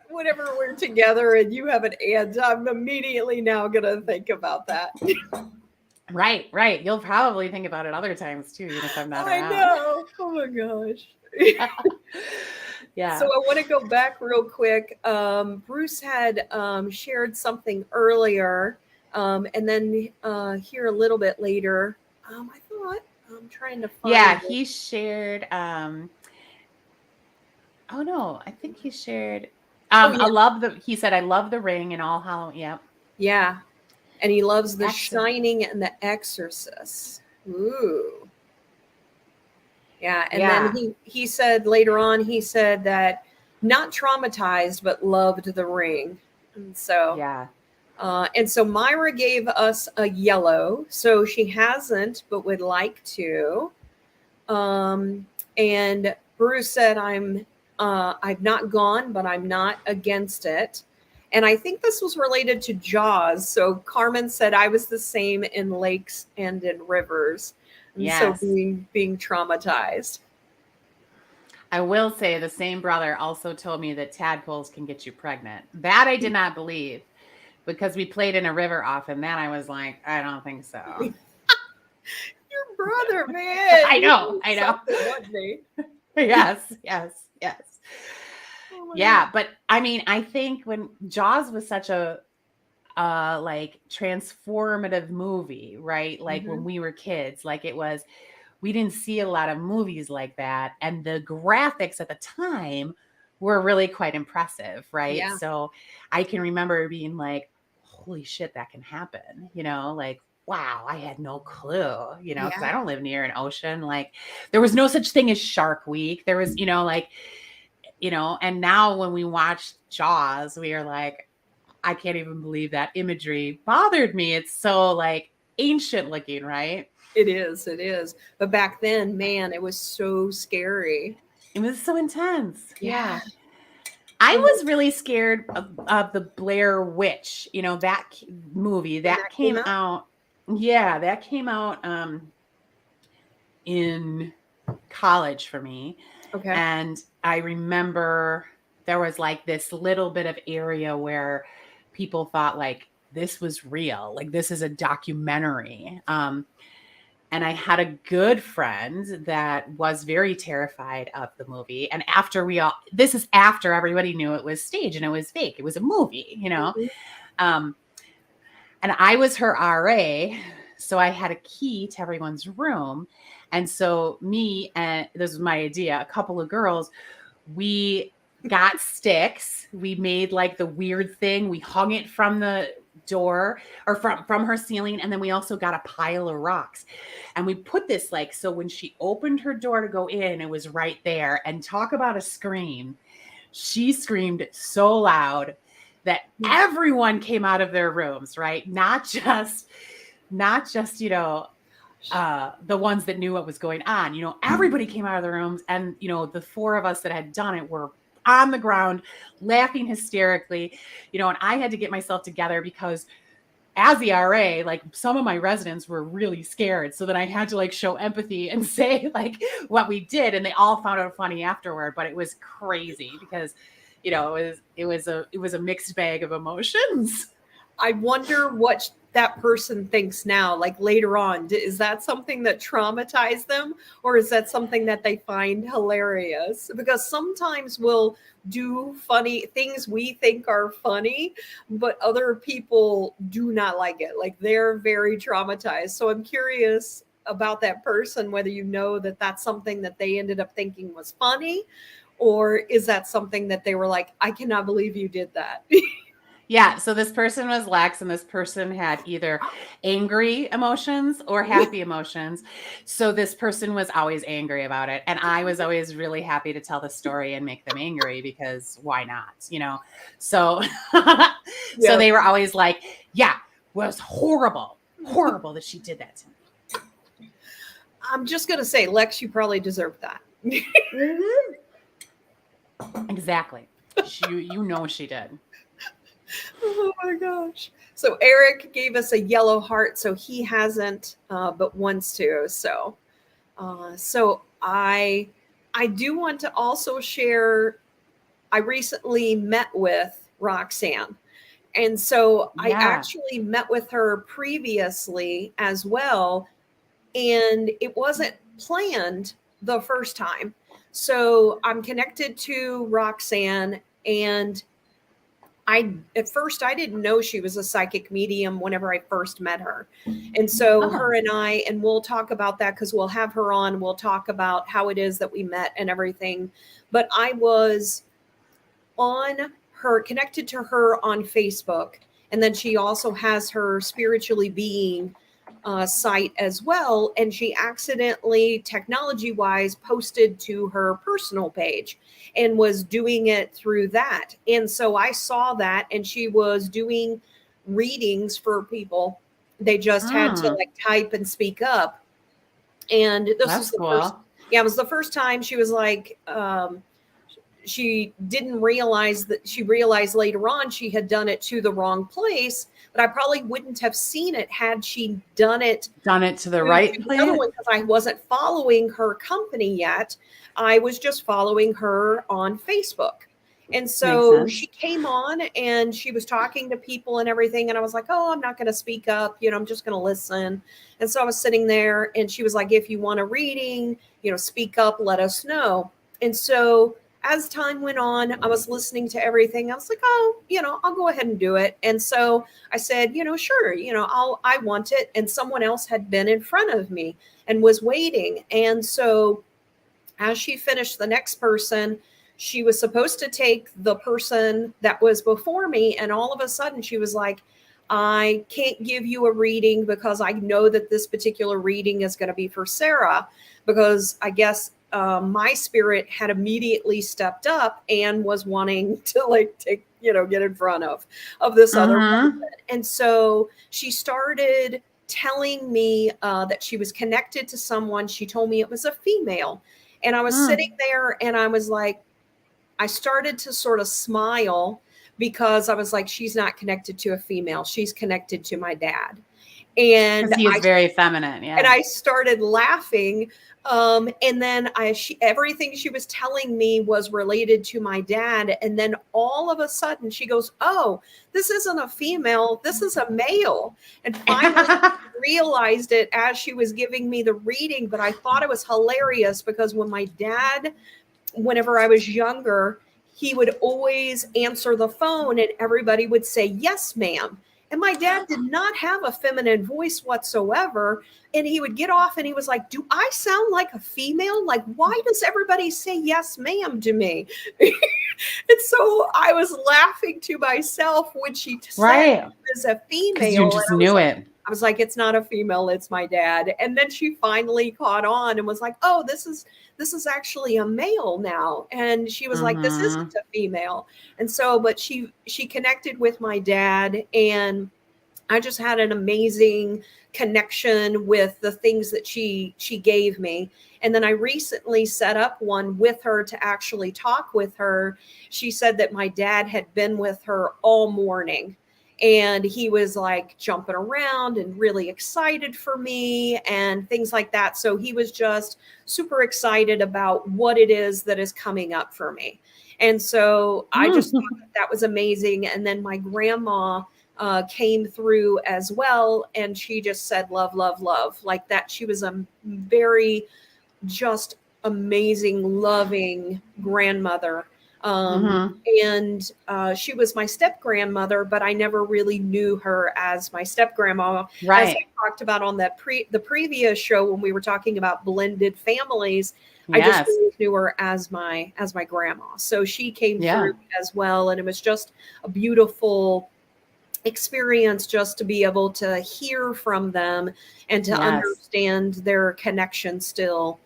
whenever we're together and you have an aunt, I'm immediately now going to think about that. Right. You'll probably think about it other times too, even if I'm not I around. know. Oh my gosh. Yeah. So I want to go back real quick. Bruce had shared something earlier, and then here a little bit later. I thought I'm trying to find. Yeah, it. he shared oh no, I think he shared he said I love the ring and all Halloween. Yep. Yeah. And he loves The Excellent. Shining and The Exorcist. Ooh. Yeah. And Yeah. then he said later on, he said that not traumatized, but loved The Ring. And so, Yeah. and so Myra gave us a yellow. So she hasn't, but would like to. And Bruce said, I've not gone, but I'm not against it. And I think this was related to Jaws. So Carmen said I was the same in lakes and in rivers. And Yes. so being traumatized. I will say the same brother also told me that tadpoles can get you pregnant. That I did not believe because we played in a river often. Then I was like, I don't think so. Your brother, man. I know. Wasn't he? Yes. Oh Yeah. But I mean, I think when Jaws was such a like transformative movie, right? Like when we were kids, like we didn't see a lot of movies like that. And the graphics at the time were really quite impressive, right? Yeah. So I can remember being like, holy shit, that can happen, like, wow, I had no clue, because I don't live near an ocean. Like there was no such thing as Shark Week. There was, and now when we watch Jaws, we are like, I can't even believe that imagery bothered me. It's so like ancient looking, right? It is. It is. But back then, man, it was so scary. It was so intense. Yeah. I was really scared of the Blair Witch, that movie that came out. Yeah, that came out in college for me. Okay. And I remember there was like this little bit of area where people thought like this was real, like this is a documentary. And I had a good friend that was very terrified of the movie. And this is after everybody knew it was staged and it was fake. It was a movie, and I was her RA. So I had a key to everyone's room. And so me, and this was my idea, a couple of girls, we got sticks. We made like the weird thing. We hung it from the door or from her ceiling. And then we also got a pile of rocks. And we put this like, so when she opened her door to go in, it was right there. And talk about a scream. She screamed so loud that everyone came out of their rooms, right? Not just, the ones that knew what was going on, everybody came out of the rooms, and, the four of us that had done it were on the ground laughing hysterically, and I had to get myself together because as the RA, like some of my residents were really scared. So then I had to like show empathy and say like what we did. And they all found it funny afterward, but it was crazy because, it was a mixed bag of emotions. I wonder what that person thinks now, like later on. Is that something that traumatized them, or is that something that they find hilarious? Because sometimes we'll do funny things we think are funny, but other people do not like it. Like they're very traumatized. So I'm curious about that person, whether that that's something that they ended up thinking was funny, or is that something that they were like, I cannot believe you did that. Yeah. So this person was Lex, and this person had either angry emotions or happy emotions. So this person was always angry about it. And I was always really happy to tell the story and make them angry because why not? So, so they were always like, yeah, well, it was horrible that she did that to me. I'm just going to say, Lex, you probably deserved that. Exactly. She did. Oh my gosh. So Eric gave us a yellow heart, so he hasn't, but wants to. So I do want to also share, I recently met with Roxanne. And so I actually met with her previously as well. And it wasn't planned the first time. So I'm connected to Roxanne, and at first I didn't know she was a psychic medium whenever I first met her. And so her and and we'll talk about that because we'll have her on. We'll talk about how it is that we met and everything. But I was connected to her on Facebook. And then she also has her Spiritually Being site as well. And she accidentally, technology-wise, posted to her personal page and was doing it through that. And so I saw that, and she was doing readings for people. They just had to like type and speak up. And this was the first. Yeah, it was the first time she was like, she didn't realize that she realized later on she had done it to the wrong place, but I probably wouldn't have seen it had she done it to the right place. Because I wasn't following her company yet. I was just following her on Facebook. And so she came on and she was talking to people and everything. And I was like, oh, I'm not going to speak up. I'm just going to listen. And so I was sitting there and she was like, if you want a reading, speak up, let us know. And so as time went on, I was listening to everything. I was like, oh, I'll go ahead and do it. And so I said, sure, I want it. And someone else had been in front of me and was waiting. And so as she finished the next person, she was supposed to take the person that was before me. And all of a sudden she was like, I can't give you a reading because I know that this particular reading is going to be for Sarah, because I guess my spirit had immediately stepped up and was wanting to like take, get in front of this other person. And so she started telling me that she was connected to someone. She told me it was a female. And I was sitting there and I was like, I started to sort of smile because I was like, she's not connected to a female. She's connected to my dad. And he is very feminine. Yeah. And I started laughing. And then everything she was telling me was related to my dad. And then all of a sudden she goes, oh, this isn't a female. This is a male. And finally realized it as she was giving me the reading. But I thought it was hilarious because when my dad, whenever I was younger, he would always answer the phone and everybody would say, yes, ma'am. And my dad did not have a feminine voice whatsoever. And he would get off and he was like, do I sound like a female? Like, why does everybody say yes, ma'am to me? And so I was laughing to myself when she said it was a female. You just knew it. I was like, it's not a female, it's my dad. And then she finally caught on and was like, oh, this is actually a male now. And she was like, this isn't a female. And so, but she connected with my dad, and I just had an amazing connection with the things that she gave me. And then I recently set up one with her to actually talk with her. She said that my dad had been with her all morning. And he was like jumping around and really excited for me and things like that. So he was just super excited about what it is that is coming up for me. And so I just thought that was amazing. And then my grandma came through as well. And she just said, love, love, love, like that. She was a very just amazing, loving grandmother. And she was my step grandmother, but I never really knew her as my step grandma. Right. As I talked about on that the previous show when we were talking about blended families, I just really knew her as my grandma. So she came through as well, and it was just a beautiful experience just to be able to hear from them and to understand their connection still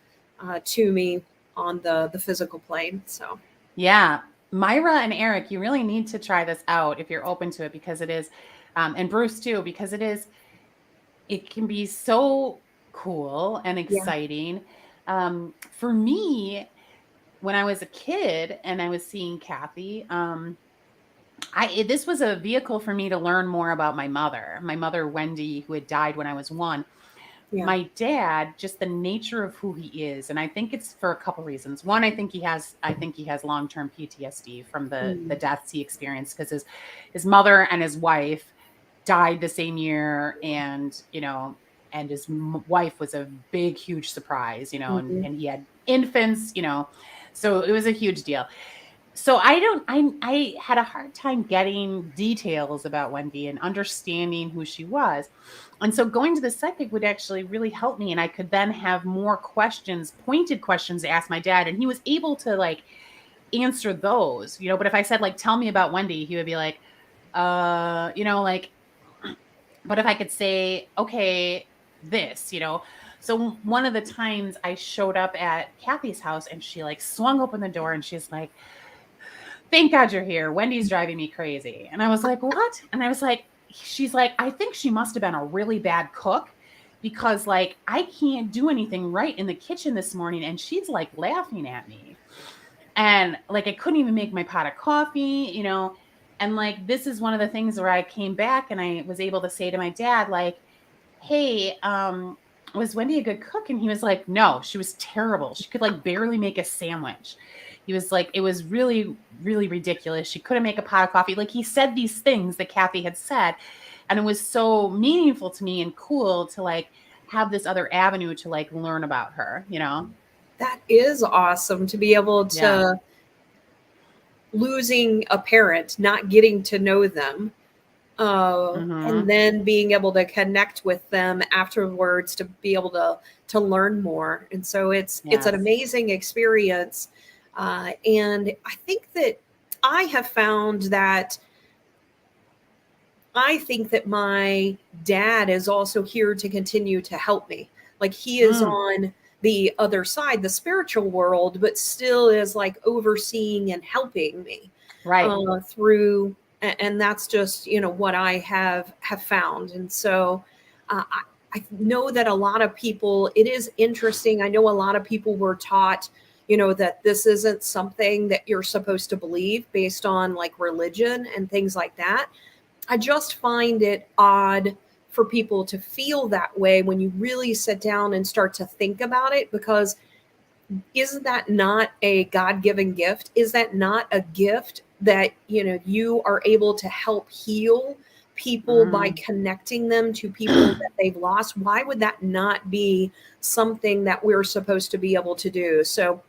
to me on the physical plane. So. Yeah. Myra and Eric, you really need to try this out if you're open to it, because it is, and Bruce too, because it can be so cool and exciting. For me, when I was a kid and I was seeing Kathy, this was a vehicle for me to learn more about my mother, Wendy, who had died when I was 1. Yeah. My dad, just the nature of who he is. And I think it's for a couple reasons. One, I think he has long-term PTSD from the deaths he experienced, because his mother and his wife died the same year. And, and his wife was a big, huge surprise, and he had infants, so it was a huge deal. So I had a hard time getting details about Wendy and understanding who she was. And so going to the psychic would actually really help me. And I could then have more pointed questions to ask my dad. And he was able to answer those, but if I said tell me about Wendy, he would be like, but if I could say, okay, this, So one of the times I showed up at Kathy's house and she swung open the door and she's like, thank God you're here. Wendy's driving me crazy. And I was like, what? And I was like, she's like, I think she must have been a really bad cook, because I can't do anything right in the kitchen this morning. And she's laughing at me. And I couldn't even make my pot of coffee, and this is one of the things where I came back and I was able to say to my dad, hey, was Wendy a good cook? And he was like, no, she was terrible. She could barely make a sandwich. He was like, it was really, really ridiculous. She couldn't make a pot of coffee. He said these things that Kathy had said. And it was so meaningful to me and cool to have this other avenue to learn about her, That is awesome to be able to losing a parent, not getting to know them, and then being able to connect with them afterwards to be able to learn more. And so it's an Yes. amazing experience. And I think that I have found that I think that my dad is also here to continue to help me. Like he is Mm, on the other side, the spiritual world, but still is like overseeing and helping me right. through. And that's just, you know, what I have found. And so I know that a lot of people, it is interesting. I know a lot of people were taught, you know, that this isn't something that you're supposed to believe based on like religion and things like that. I just find it odd for people to feel that way when you really sit down and start to think about it, because isn't that not a God-given gift? Is that not a gift that, you know, you are able to help heal people by Mm. connecting them to people that they've lost? Why would that not be something that we're supposed to be able to do? So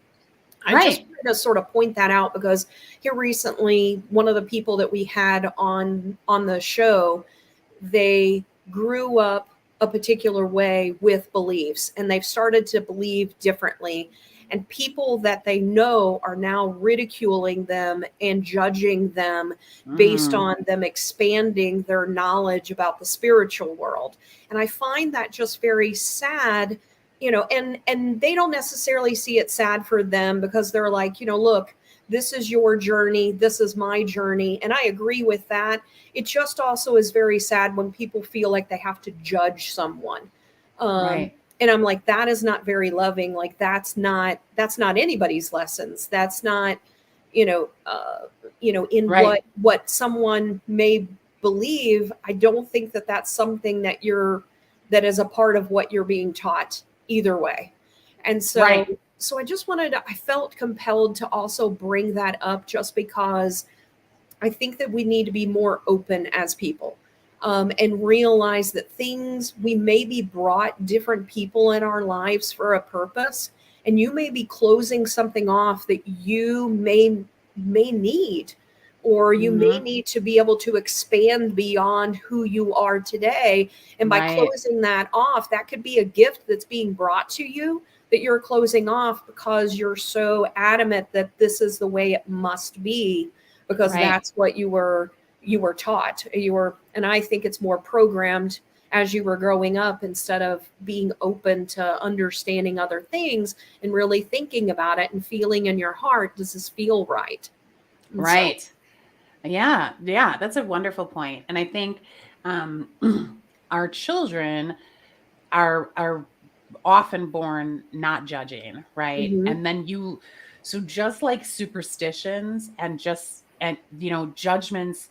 I just Right. wanted to sort of point that out, because here recently, one of the people that we had on the show, they grew up a particular way with beliefs, and they've started to believe differently. And people that they know are now ridiculing them and judging them based Mm, on them expanding their knowledge about the spiritual world. And I find that just very sad, you know, and they don't necessarily see it sad for them, because they're like, you know, look, this is your journey, this is my journey, and I agree with that. It just also is very sad when people feel like they have to judge someone. right. And I'm like, that is not very loving. Like that's not anybody's lessons. That's not, in Right. what someone may believe. I don't think that that's something that is a part of what you're being taught either way. And so Right. I felt compelled to also bring that up, just because I think that we need to be more open as people, and realize that we may be brought different people in our lives for a purpose, and you may be closing something off that you may need, or you may Hmm. need to be able to expand beyond who you are today. And by Right. closing that off, that could be a gift that's being brought to you that you're closing off because you're so adamant that this is the way it must be, because Right. that's what you were taught. And I think it's more programmed as you were growing up, instead of being open to understanding other things and really thinking about it and feeling in your heart, does this feel right? And so, Right. Yeah. Yeah. That's a wonderful point. And I think um, our children are often born not judging, right? mhm, And then so just like superstitions and judgments,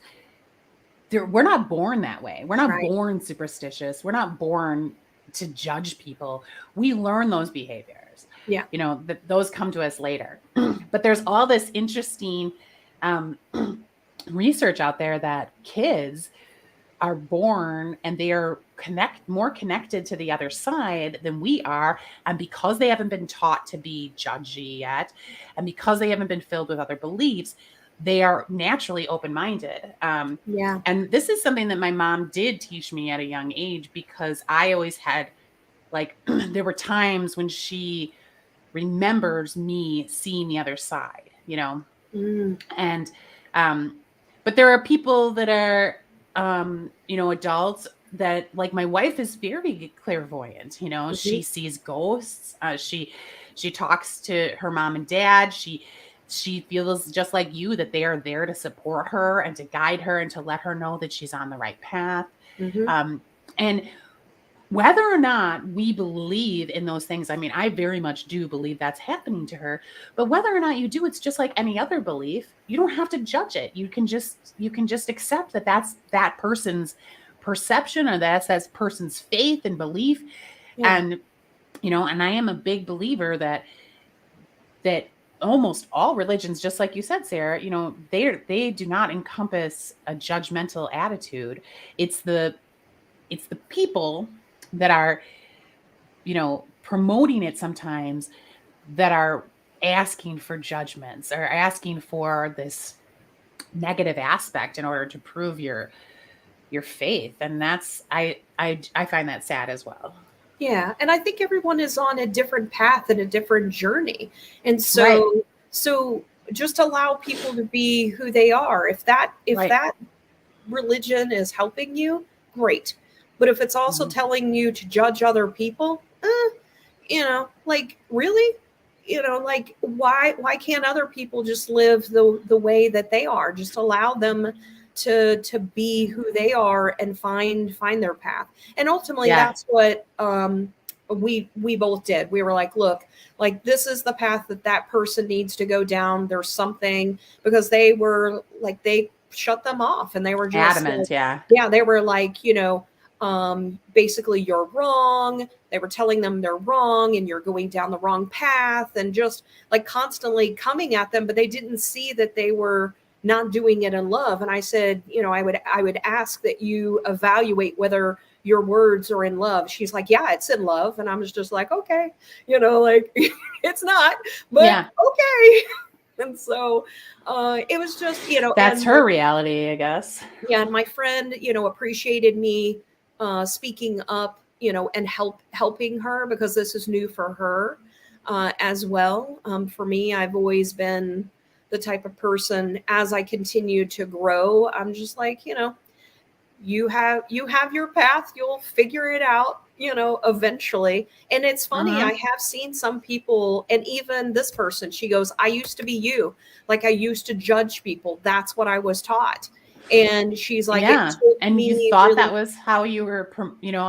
we're not born that way. We're not right, born superstitious. We're not born to judge people. We learn those behaviors. yeah, That those come to us later. But there's all this interesting um, research out there that kids are born and they are more connected to the other side than we are, and because they haven't been taught to be judgy yet, and because they haven't been filled with other beliefs, they are naturally open-minded. yeah, And this is something that my mom did teach me at a young age, because I always had like there were times when she remembers me seeing the other side, mm, and but there are people that are adults that, like, my wife is very clairvoyant. mhm, She sees ghosts. She talks to her mom and dad. She feels just like you, that they are there to support her and to guide her and to let her know that she's on the right path. mhm, And whether or not we believe in those things, I mean, I very much do believe that's happening to her. But whether or not you do, it's just like any other belief. You don't have to judge it. You can just accept that that's that person's perception, or that's that person's faith and belief. yeah, And I am a big believer that almost all religions, just like you said, Sarah, they do not encompass a judgmental attitude. It's the people that are promoting it sometimes, that are asking for judgments, or asking for this negative aspect in order to prove your faith. And that's, I find that sad as well. Yeah, and I think everyone is on a different path and a different journey. And Right. so just allow people to be who they are. If that religion is helping you, great. But if it's also Mhm. telling you to judge other people, like really? Like why can't other people just live the way that they are? Just allow them to be who they are and find their path. And ultimately Yeah. that's what we both did. We were like, look, like this is the path that person needs to go down. There's something, because they were like, they shut them off and they were just like, Adamant. Yeah. yeah, they were like, basically you're wrong. They were telling them they're wrong and you're going down the wrong path, and just like constantly coming at them, but they didn't see that they were not doing it in love. And I said, I would ask that you evaluate whether your words are in love. She's like, yeah, it's in love. And I was just like, okay, like it's not, but Yeah. okay. And so it was just, That's and her reality, I guess. yeah, and my friend, appreciated me speaking up, and helping her, because this is new for her as well. For me, I've always been the type of person, as I continue to grow, I'm just like, you have your path, you'll figure it out, eventually. And it's funny, I Uh-huh. have seen some people, and even this person, she goes, I used to be you. Like, I used to judge people. That's what I was taught. And she's like, it Yeah. took And you me thought that really. was how you were,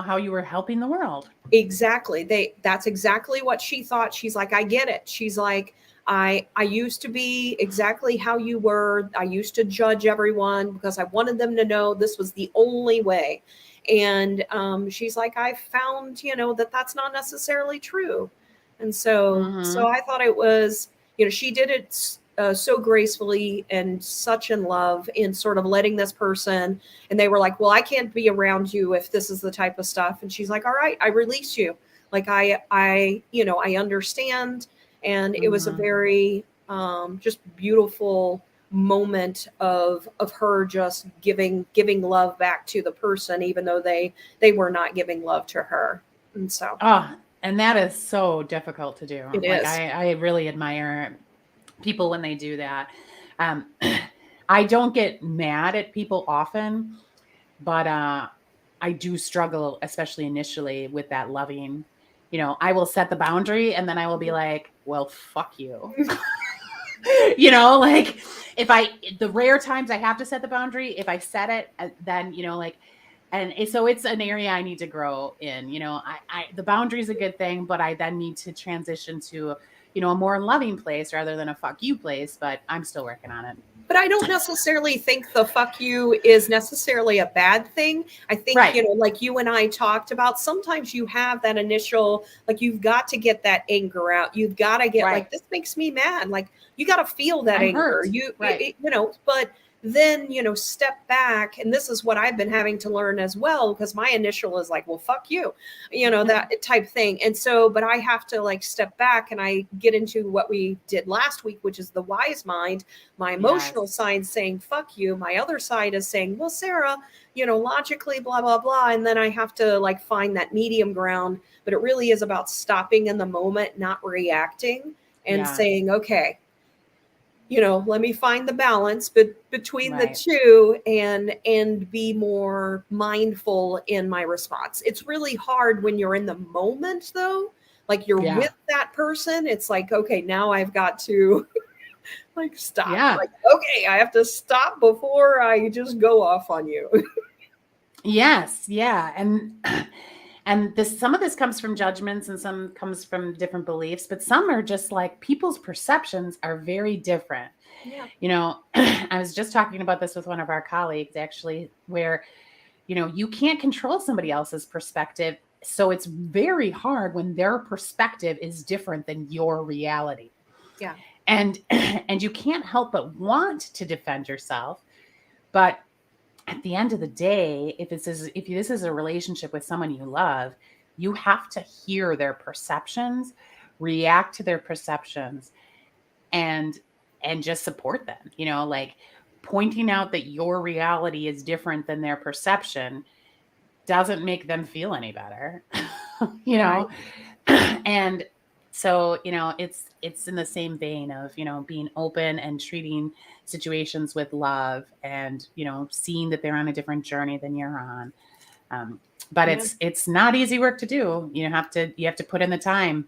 how you were helping the world. Exactly. That's exactly what she thought. She's like, I get it. She's like, I used to be exactly how you were. I used to judge everyone because I wanted them to know this was the only way. And she's like, I found, that that's not necessarily true. And so Mm-hmm. I thought it was, she did it so gracefully and such in love, in sort of letting this person. And they were like, well, I can't be around you if this is the type of stuff. And she's like, all right, I release you. Like, I understand. And it was a Mm-hmm. very just beautiful moment of her just giving love back to the person, even though they were not giving love to her. And so Oh, and that is so difficult to do. it Like, is. I really admire people when they do that. Um, I don't get mad at people often, but I do struggle, especially initially, with that loving. I will set the boundary and then I will be like, well, fuck you. Like, the rare times I have to set the boundary, if I set it, then, so it's an area I need to grow in. The boundary is a good thing, but I then need to transition to, a more loving place rather than a fuck you place, but I'm still working on it. But I don't necessarily think the fuck you is necessarily a bad thing. I think, Right. like you and I talked about, sometimes you have that initial, like, you've got to get that anger out. You've got to get, Right. like, this makes me mad. Like, you got to feel that I'm anger. hurt. Right. But then, step back. And this is what I've been having to learn as well, because my initial is like, well, fuck you, that type thing. And so, but I have to like step back, and I get into what we did last week, which is the wise mind. My emotional Yes. side saying fuck you, my other side is saying, well, Sarah, logically blah blah blah. And then I have to like find that medium ground. But it really is about stopping in the moment, not reacting, and Yeah. saying, okay, let me find the balance between the Right. two, and be more mindful in my response. It's really hard when you're in the moment, though. Like, you're Yeah. with that person, it's like, okay, now I've got to like stop. Yeah. Like, okay, I have to stop before I just go off on you. Yes. Yeah. And some of this comes from judgments and some comes from different beliefs, but some are just like people's perceptions are very different. Yeah. I was just talking about this with one of our colleagues, actually, where, you can't control somebody else's perspective. So it's very hard when their perspective is different than your reality. Yeah. And and you can't help but want to defend yourself. But at the end of the day, if this is a relationship with someone you love, you have to hear their perceptions, react to their perceptions, and just support them. Like, pointing out that your reality is different than their perception doesn't make them feel any better, you know? And so, it's in the same vein of, being open and treating situations with love and, seeing that they're on a different journey than you're on. But Yeah. it's not easy work to do. You have to put in the time.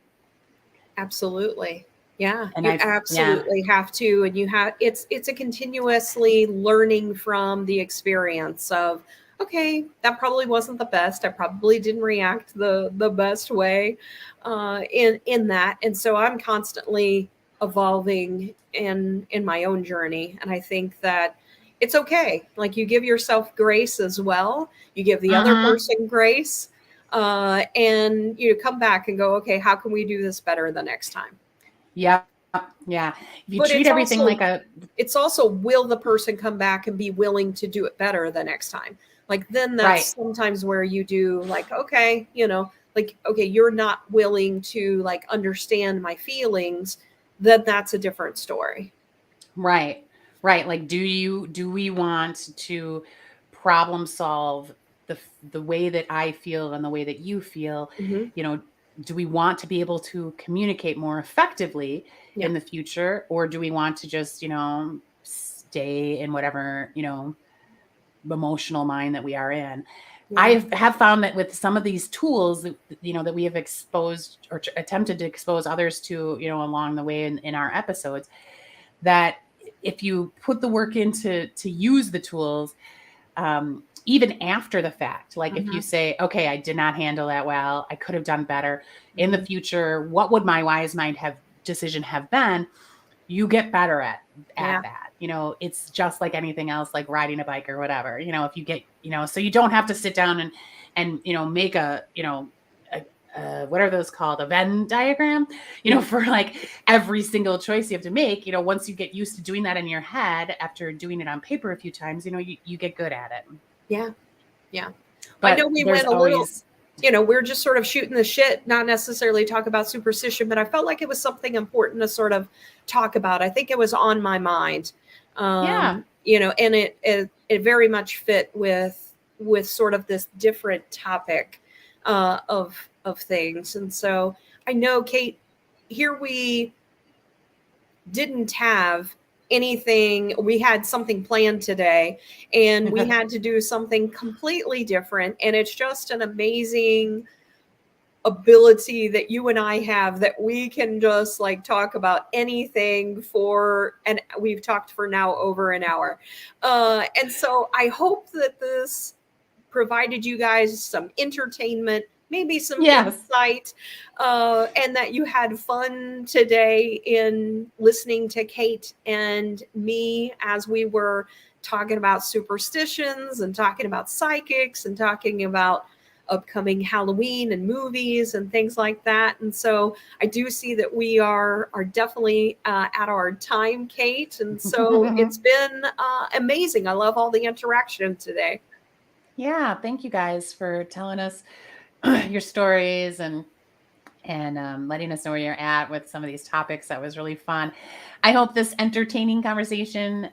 Absolutely. Yeah, And you absolutely have to. And it's a continuously learning from the experience of, okay, that probably wasn't the best. I probably didn't react the best way in that. And so I'm constantly evolving in my own journey. And I think that it's okay. Like, you give yourself grace as well. You give the other person grace. And you come back and go, okay, how can we do this better the next time? Yeah. Yeah. If you But treat everything it's also, will the person come back and be willing to do it better the next time? Like, then that's sometimes where you do, like, okay, like, okay, you're not willing to, like, understand my feelings, then that's a different story. Right. Like, do we want to problem solve the way that I feel and the way that you feel? Do we want to be able to communicate more effectively in the future, or do we want to just, stay in whatever, emotional mind that we are in? I have found that with some of these tools that, that we have exposed or attempted to expose others to, along the way in our episodes, that if you put the work into to use the tools, even after the fact, like if you say, okay, I did not handle that well, I could have done better in the future, what would my wise mind decision have been? You get better at that. It's just like anything else, like riding a bike or whatever, if you get, so you don't have to sit down and make a what are those called? A Venn diagram, for like every single choice you have to make. Once you get used to doing that in your head after doing it on paper a few times, you get good at it. Yeah. But I know we went a little, we're just sort of shooting the shit, not necessarily talk about superstition, but I felt like it was something important to sort of talk about. I think it was on my mind. And it very much fit with sort of this different topic of things. And so I know, Cate, here we didn't have anything. We had something planned today, and we had to do something completely different. And it's just an amazing ability that you and I have, that we can just like talk about anything and we've talked for now over an hour. And so I hope that this provided you guys some entertainment, maybe some insight, and that you had fun today in listening to Cate and me as we were talking about superstitions and talking about psychics and talking about upcoming Halloween and movies and things like that. And so I do see that we are definitely at our time, Cate. And so it's been amazing. I love all the interaction today. Yeah, thank you guys for telling us your stories and letting us know where you're at with some of these topics. That was really fun. I hope this entertaining conversation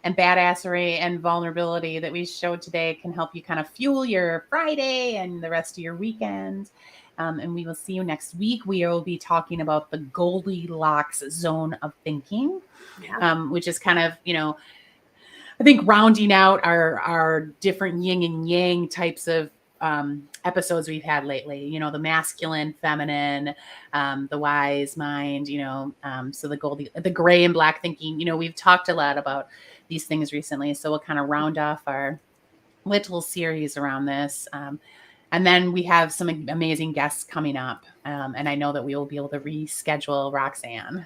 and badassery and vulnerability that we showed today can help you kind of fuel your Friday and the rest of your weekend. And we will see you next week. We will be talking about the Goldilocks zone of thinking, which is kind of, I think rounding out our different yin and yang types of episodes we've had lately, the masculine, feminine, the wise mind, so the gray and black thinking, we've talked a lot about these things recently. So we'll kind of round off our little series around this. And then we have some amazing guests coming up. And I know that we will be able to reschedule Roxanne.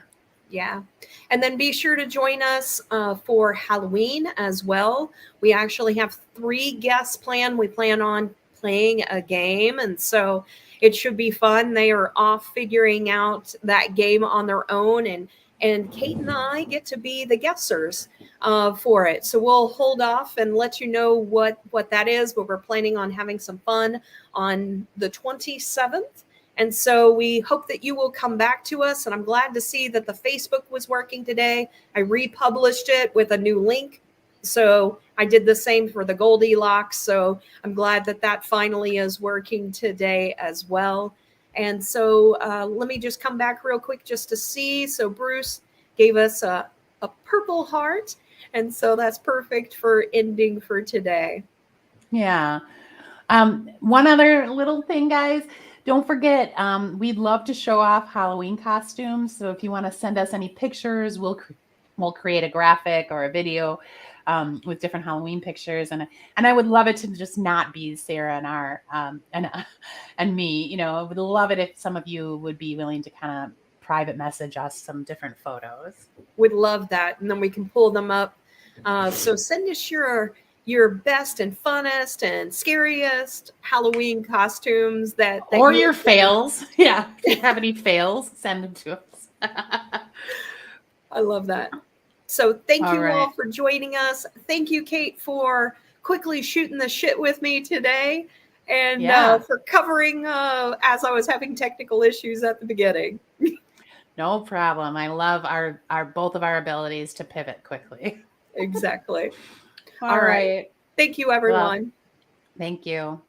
Yeah. And then be sure to join us for Halloween as well. We actually have 3 guests planned. We plan on playing a game, and so it should be fun. They are off figuring out that game on their own, and Cate and I get to be the guessers for it. So we'll hold off and let you know what that is, but we're planning on having some fun on the 27th. And so we hope that you will come back to us. And I'm glad to see that the Facebook was working today. I republished it with a new link So I did the same for the Goldilocks. So I'm glad that that finally is working today as well. And so let me just come back real quick just to see. So Bruce gave us a purple heart. And so that's perfect for ending for today. Yeah. One other little thing, guys, don't forget, we'd love to show off Halloween costumes. So if you want to send us any pictures, we'll create a graphic or a video with different Halloween pictures, and I would love it to just not be Sarah and our and me. You know, I would love it if some of you would be willing to kind of private message us some different photos. Would love that, and then we can pull them up. So send us your best and funnest and scariest Halloween costumes that or you your fails. Yeah, if you have any fails, send them to us. I love that. So thank All you right. all for joining us. Thank you, Cate, for quickly shooting the shit with me today, and Yeah. for covering as I was having technical issues at the beginning. No problem. I love our both of our abilities to pivot quickly. Exactly. All right. Thank you, everyone. Well, thank you.